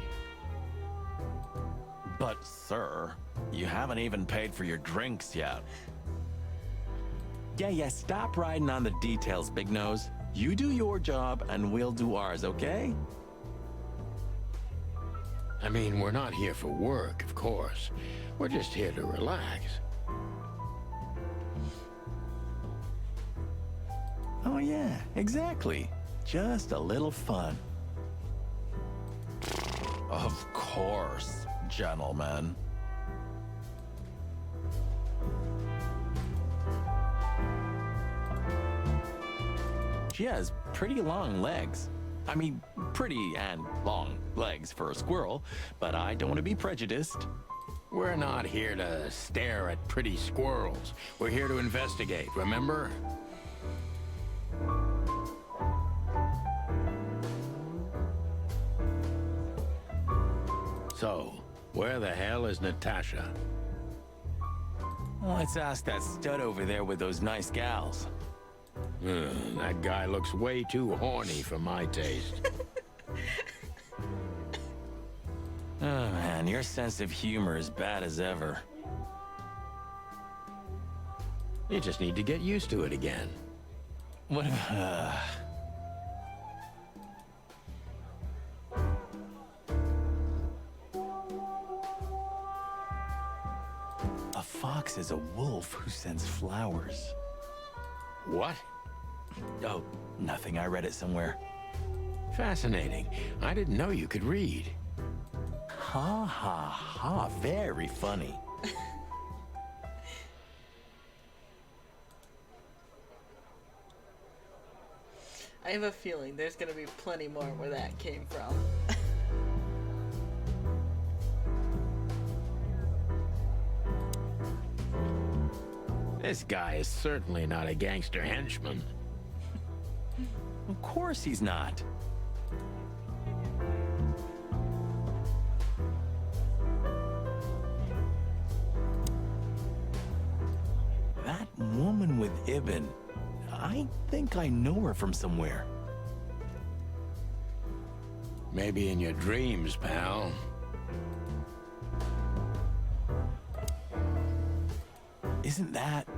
But, sir, you haven't even paid for your drinks yet. Yeah, stop riding on the details, Big Nose. You do your job, and we'll do ours, okay? I mean, we're not here for work, of course. We're just here to relax. Oh yeah, exactly. Just a little fun. Of course, gentlemen. She has pretty long legs. I mean, pretty and long legs for a squirrel, but I don't want to be prejudiced. We're not here to stare at pretty squirrels. We're here to investigate, remember? So, where the hell is Natasha? Well, let's ask that stud over there with those nice gals. That guy looks way too horny for my taste. Oh man, your sense of humor is bad as ever. You just need to get used to it again. What if, A fox is a wolf who sends flowers. What? Oh, nothing. I read it somewhere. Fascinating. I didn't know you could read. Ha ha ha. Very funny. I have a feeling there's gonna be plenty more where that came from. This guy is certainly not a gangster henchman. Of course he's not. That woman with Ibn, I think I know her from somewhere. Maybe in your dreams, pal. Isn't that...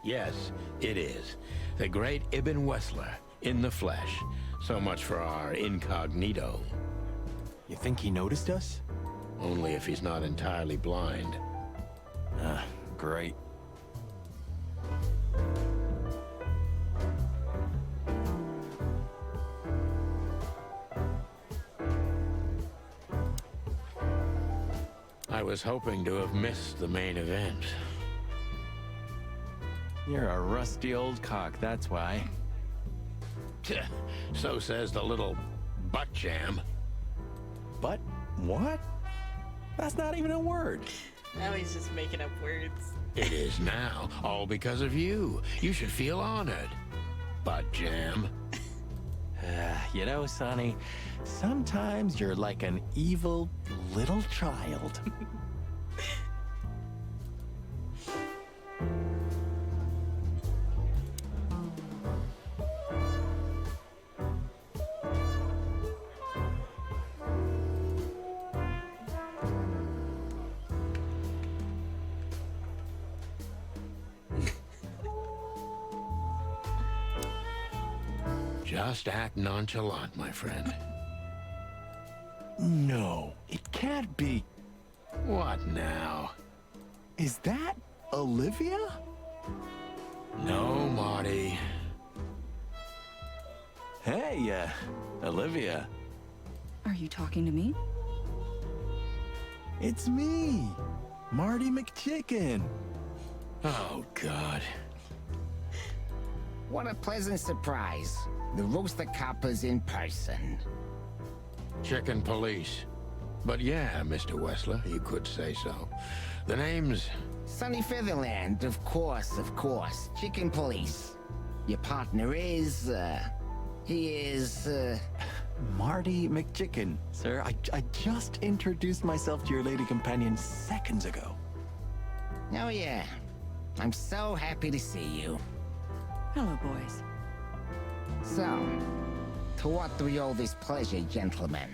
Yes, it is. The great Ibn Wessler, in the flesh. So much for our incognito. You think he noticed us? Only if he's not entirely blind. Great. I was hoping to have missed the main event. You're a rusty old cock, that's why. So says the little butt jam. But what? That's not even a word. Now he's just making up words. It is now, all because of you. You should feel honored. Butt jam. You know, Sonny, sometimes you're like an evil little child. Just act nonchalant, my friend. No, it can't be. What now? Is that Olivia? No, Marty. Hey, Olivia. Are you talking to me? It's me, Marty McChicken. Oh, God. What a pleasant surprise. The roaster coppers in person. Chicken police. But yeah, Mr. Wessler, you could say so. The name's... Sunny Featherland, of course, of course. Chicken police. Your partner is, he is, Marty McChicken, sir. I just introduced myself to your lady companion seconds ago. Oh yeah. I'm so happy to see you. Hello, boys. So, to what do we owe this pleasure, gentlemen?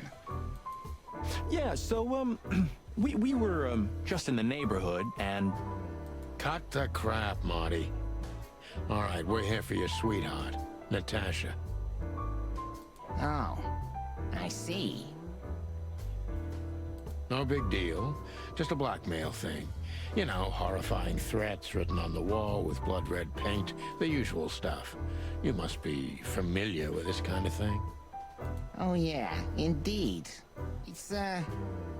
Yeah, so, we were, just in the neighborhood, and... Cut the crap, Marty. All right, we're here for your sweetheart, Natasha. Oh, I see. No big deal. Just a blackmail thing. You know, horrifying threats written on the wall with blood-red paint. The usual stuff. You must be familiar with this kind of thing. Oh yeah, indeed. It's,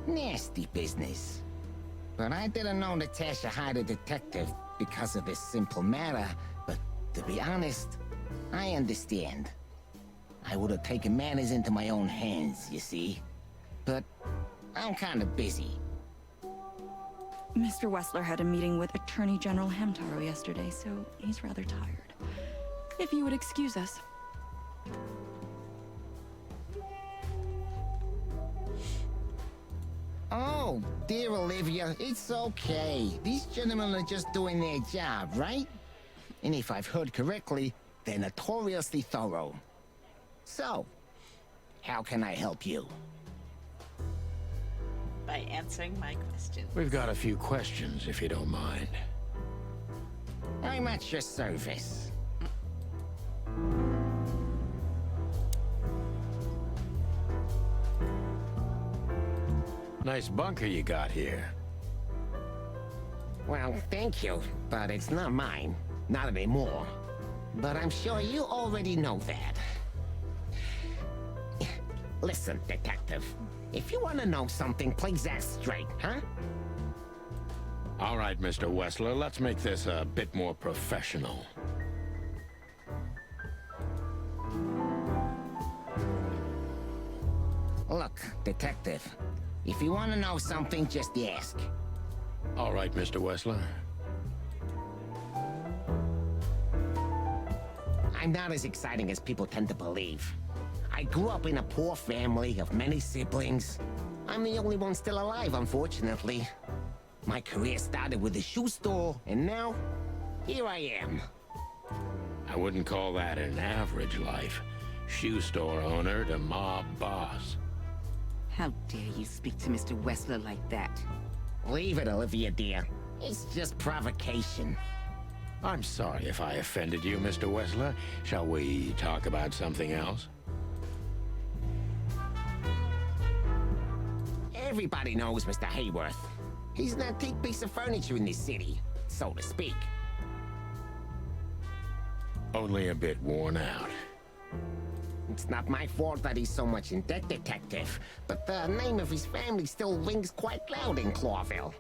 nasty business. But I didn't know Natasha hired a detective because of this simple matter, but to be honest, I understand. I would have taken matters into my own hands, you see. But I'm kind of busy. Mr. Wessler had a meeting with Attorney General Hamtaro yesterday, so he's rather tired. If you would excuse us. Oh, dear Olivia, it's okay. These gentlemen are just doing their job, right? And if I've heard correctly, they're notoriously thorough. So, how can I help you? By answering my questions. We've got a few questions, if you don't mind. I'm at your service. Nice bunker you got here. Well, thank you, but it's not mine. Not anymore. But I'm sure you already know that. Listen, detective. If you want to know something, please ask straight, huh? All right, Mr. Wessler, let's make this a bit more professional. Look, detective. If you want to know something, just ask. All right, Mr. Wessler. I'm not as exciting as people tend to believe. I grew up in a poor family of many siblings. I'm the only one still alive, unfortunately. My career started with a shoe store, and now, here I am. I wouldn't call that an average life. Shoe store owner to mob boss. How dare you speak to Mr. Wessler like that? Leave it, Olivia, dear. It's just provocation. I'm sorry if I offended you, Mr. Wessler. Shall we talk about something else? Everybody knows Mr. Hayworth. He's an antique piece of furniture in this city, so to speak. Only a bit worn out. It's not my fault that he's so much in debt, detective, but the name of his family still rings quite loud in Clawville.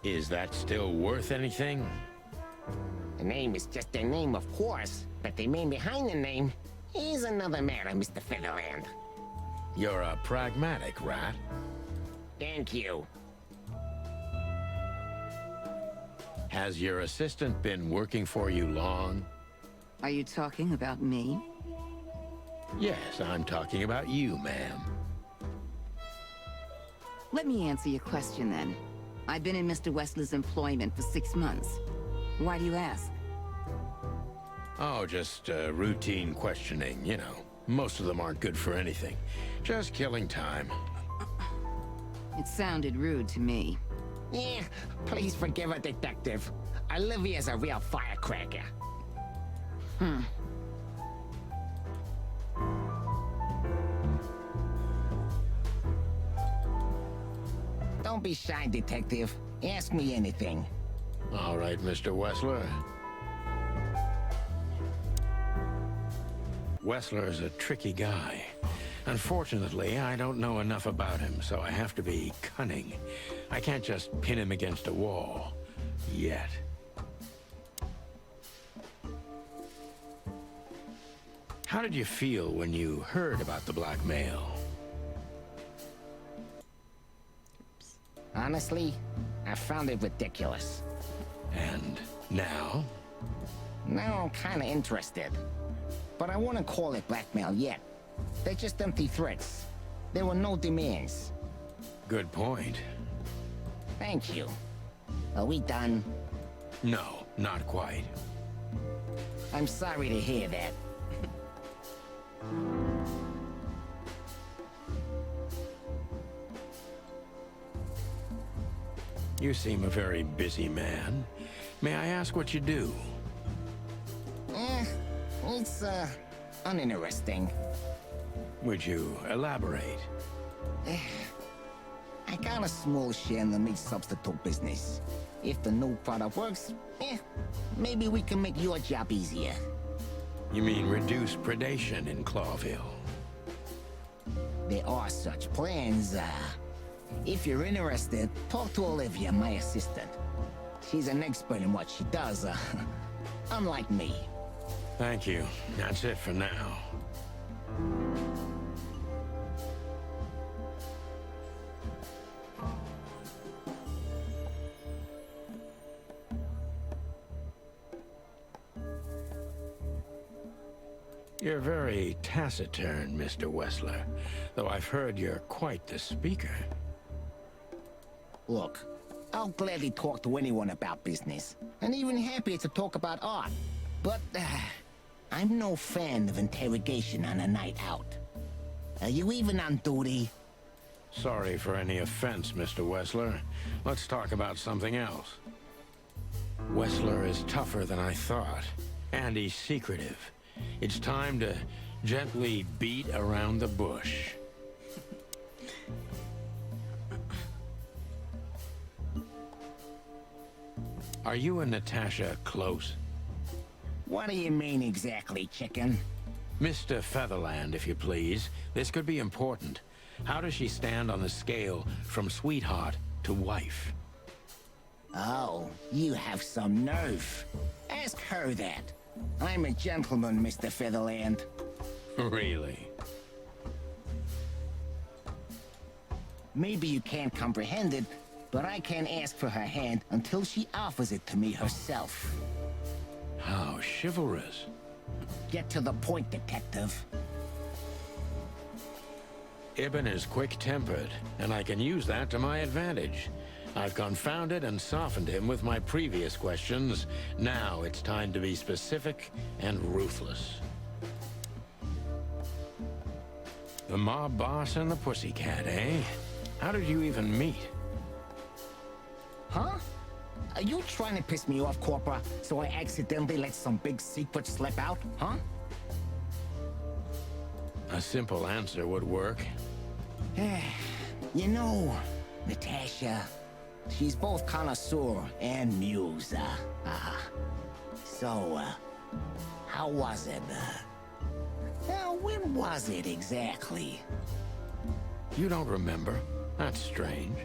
Is that still worth anything? The name is just their name, of course, but the man behind the name is another matter, Mr. Featherland. You're a pragmatic rat. Thank you. Has your assistant been working for you long? Are you talking about me? Yes, I'm talking about you, ma'am. Let me answer your question then. I've been in Mr. Wessler's employment for 6 months. Why do you ask? Oh, just routine questioning, you know. Most of them aren't good for anything. Just killing time. It sounded rude to me. Yeah, please forgive her, detective. Olivia's a real firecracker. Don't be shy, detective. Ask me anything. All right, Mr. Wessler. Wessler is a tricky guy. Unfortunately, I don't know enough about him, so I have to be cunning. I can't just pin him against a wall. Yet. How did you feel when you heard about the blackmail? Honestly, I found it ridiculous. And now? Now I'm kinda interested. But I wouldn't call it blackmail yet. They're just empty threats. There were no demands. Good point. Thank you. Are we done? No, not quite. I'm sorry to hear that. You seem a very busy man. May I ask what you do? It's, uninteresting. Would you elaborate? I got a small share in the meat substitute business. If the new product works, maybe we can make your job easier. You mean reduce predation in Clawville? There are such plans. If you're interested, talk to Olivia, my assistant. She's an expert in what she does, unlike me. Thank you. That's it for now. You're very taciturn, Mr. Wessler, though I've heard you're quite the speaker. Look, I'll gladly talk to anyone about business, and even happier to talk about art. But, I'm no fan of interrogation on a night out. Are you even on duty? Sorry for any offense, Mr. Wessler. Let's talk about something else. Wessler is tougher than I thought, and he's secretive. It's time to gently beat around the bush. Are you and Natasha close? What do you mean exactly, chicken? Mr. Featherland, if you please. This could be important. How does she stand on the scale from sweetheart to wife? Oh, you have some nerve. Ask her that. I'm a gentleman, Mr. Featherland. Really? Maybe you can't comprehend it, but I can't ask for her hand until she offers it to me herself. How chivalrous. Get to the point, detective. Ibn is quick-tempered, and I can use that to my advantage. I've confounded and softened him with my previous questions. Now it's time to be specific and ruthless. The mob boss and the pussycat, eh? How did you even meet? Huh? Are you trying to piss me off, Corpora, so I accidentally let some big secret slip out, huh? A simple answer would work. You know, Natasha, she's both connoisseur and muse. So, how was it? When was it exactly? You don't remember? That's strange.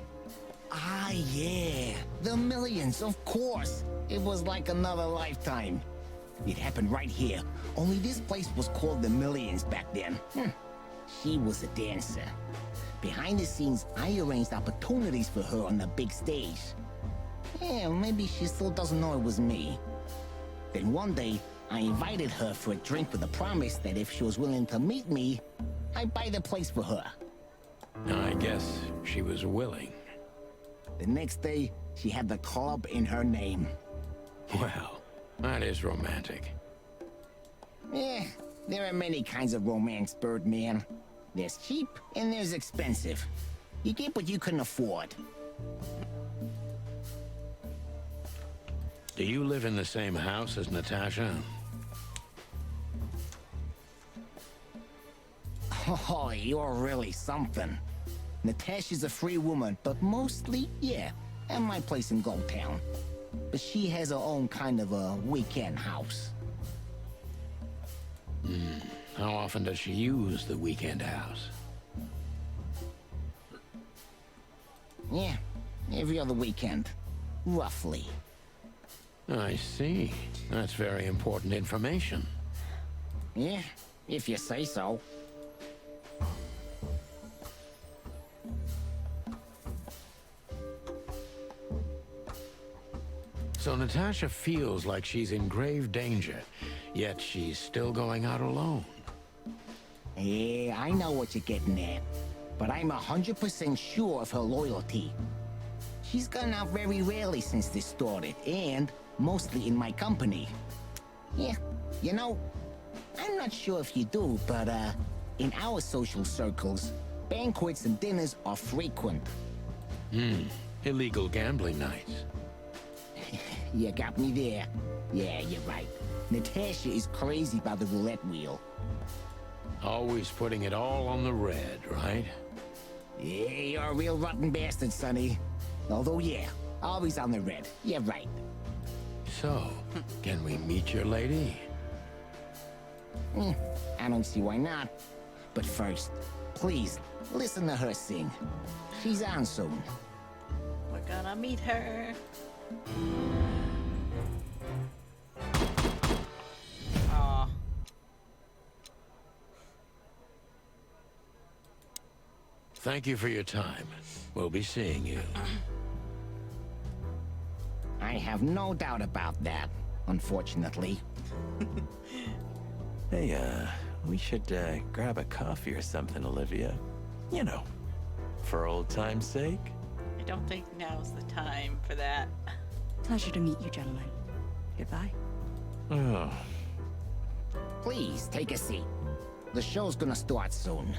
Ah, yeah. The Millions, of course. It was like another lifetime. It happened right here. Only this place was called the Millions back then. She was a dancer. Behind the scenes, I arranged opportunities for her on the big stage. Yeah, maybe she still doesn't know it was me. Then one day, I invited her for a drink with a promise that if she was willing to meet me, I'd buy the place for her. I guess she was willing. The next day, she had the club in her name. Well, that is romantic. There are many kinds of romance, Birdman. There's cheap and there's expensive. You get what you can afford. Do you live in the same house as Natasha? Oh, you're really something. Natasha's a free woman, but mostly, yeah, at my place in Gold Town. But she has her own kind of a weekend house. How often does she use the weekend house? Yeah, every other weekend. Roughly. I see. That's very important information. Yeah, if you say so. So Natasha feels like she's in grave danger, yet she's still going out alone. Yeah, I know what you're getting at. But I'm 100% sure of her loyalty. She's gone out very rarely since this started, and mostly in my company. Yeah, you know, I'm not sure if you do, but in our social circles, banquets and dinners are frequent. Illegal gambling nights. You got me there. Yeah, you're right. Natasha is crazy about the roulette wheel. Always putting it all on the red, right? Yeah, you're a real rotten bastard, Sonny. Although, yeah, always on the red. Yeah, right. So, can we meet your lady? I don't see why not. But first, please, listen to her sing. She's on soon. We're gonna meet her. Aw. Thank you for your time. We'll be seeing you. I have no doubt about that, unfortunately. Hey, we should grab a coffee or something, Olivia. You know, for old time's sake. I don't think now's the time for that. Pleasure to meet you, gentlemen. Goodbye. Oh. Please, take a seat. The show's gonna start soon.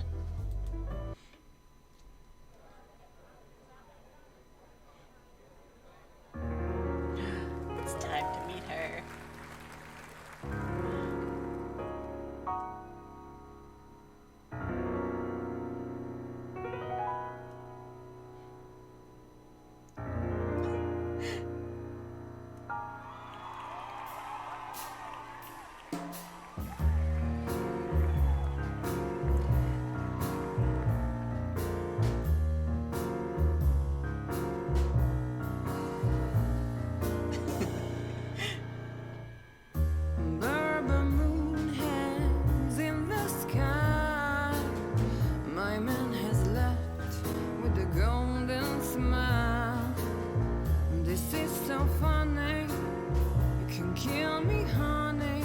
It's time to meet her. Bourbon moon hangs in the sky. My man has left with a golden smile. This is so funny. You can kill me, honey.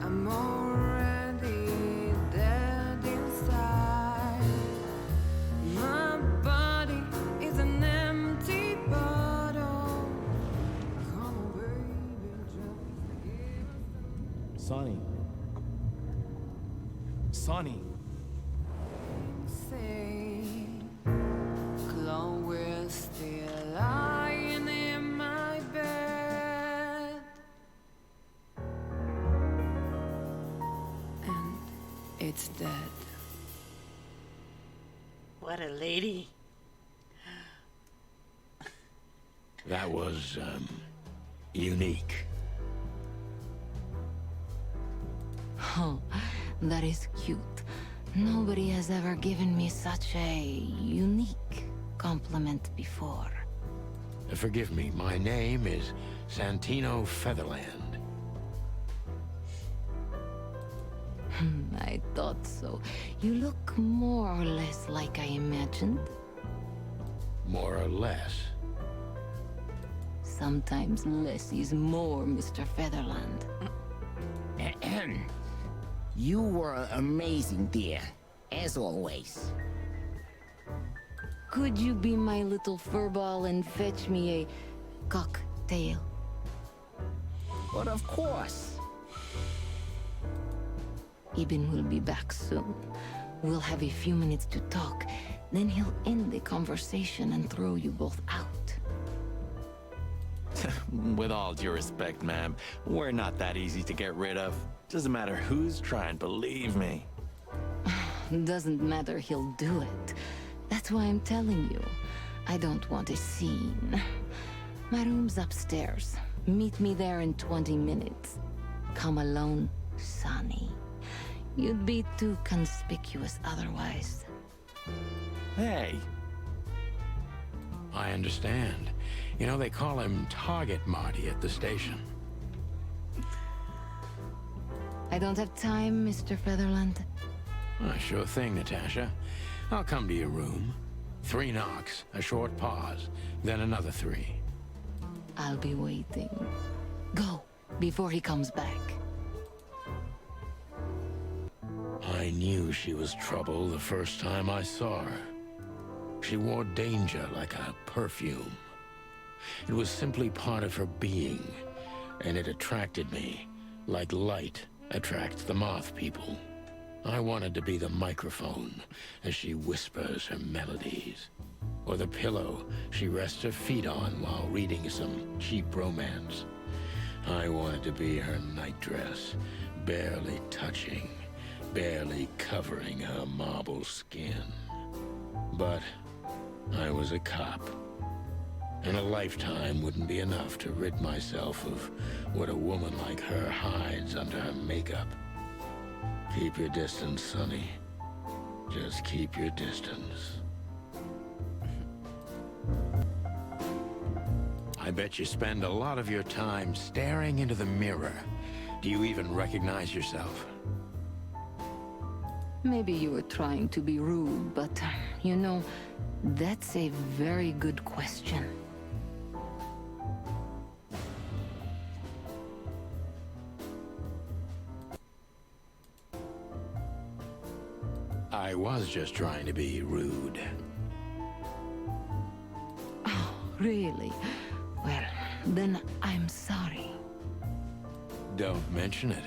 I'm already dead inside. My body is an empty bottle. Come on, baby, just give us Sonny. Sonny. say Chloe's still lying in my bed, and it's dead. What a lady. That was, unique. Oh, that is cute. Nobody has ever given me such a unique compliment before. Forgive me, my name is Santino Featherland. I thought so. You look more or less like I imagined. More or less. Sometimes less is more, Mr. Featherland. You were amazing, dear. As always. Could you be my little furball and fetch me a cocktail? But of course. Ibn will be back soon. We'll have a few minutes to talk. Then he'll end the conversation and throw you both out. With all due respect, ma'am, we're not that easy to get rid of. Doesn't matter who's trying, believe me. Doesn't matter, he'll do it. That's why I'm telling you. I don't want a scene. My room's upstairs. Meet me there in 20 minutes. Come alone, Sonny. You'd be too conspicuous otherwise. Hey. I understand. You know, they call him Target Marty at the station. I don't have time, Mr. Featherland. Sure thing, Natasha. I'll come to your room. 3 knocks, a short pause, then another 3. I'll be waiting. Go, before he comes back. I knew she was trouble the first time I saw her. She wore danger like a perfume. It was simply part of her being, and it attracted me, like light attracts the moth people. I wanted to be the microphone as she whispers her melodies, or the pillow she rests her feet on while reading some cheap romance. I wanted to be her nightdress, barely touching, barely covering her marble skin. But I was a cop, and a lifetime wouldn't be enough to rid myself of what a woman like her hides under her makeup. Keep your distance, Sonny. Just keep your distance. I bet you spend a lot of your time staring into the mirror. Do you even recognize yourself? Maybe you were trying to be rude, but, you know, that's a very good question. I was just trying to be rude. Oh, really? Well, then I'm sorry. Don't mention it.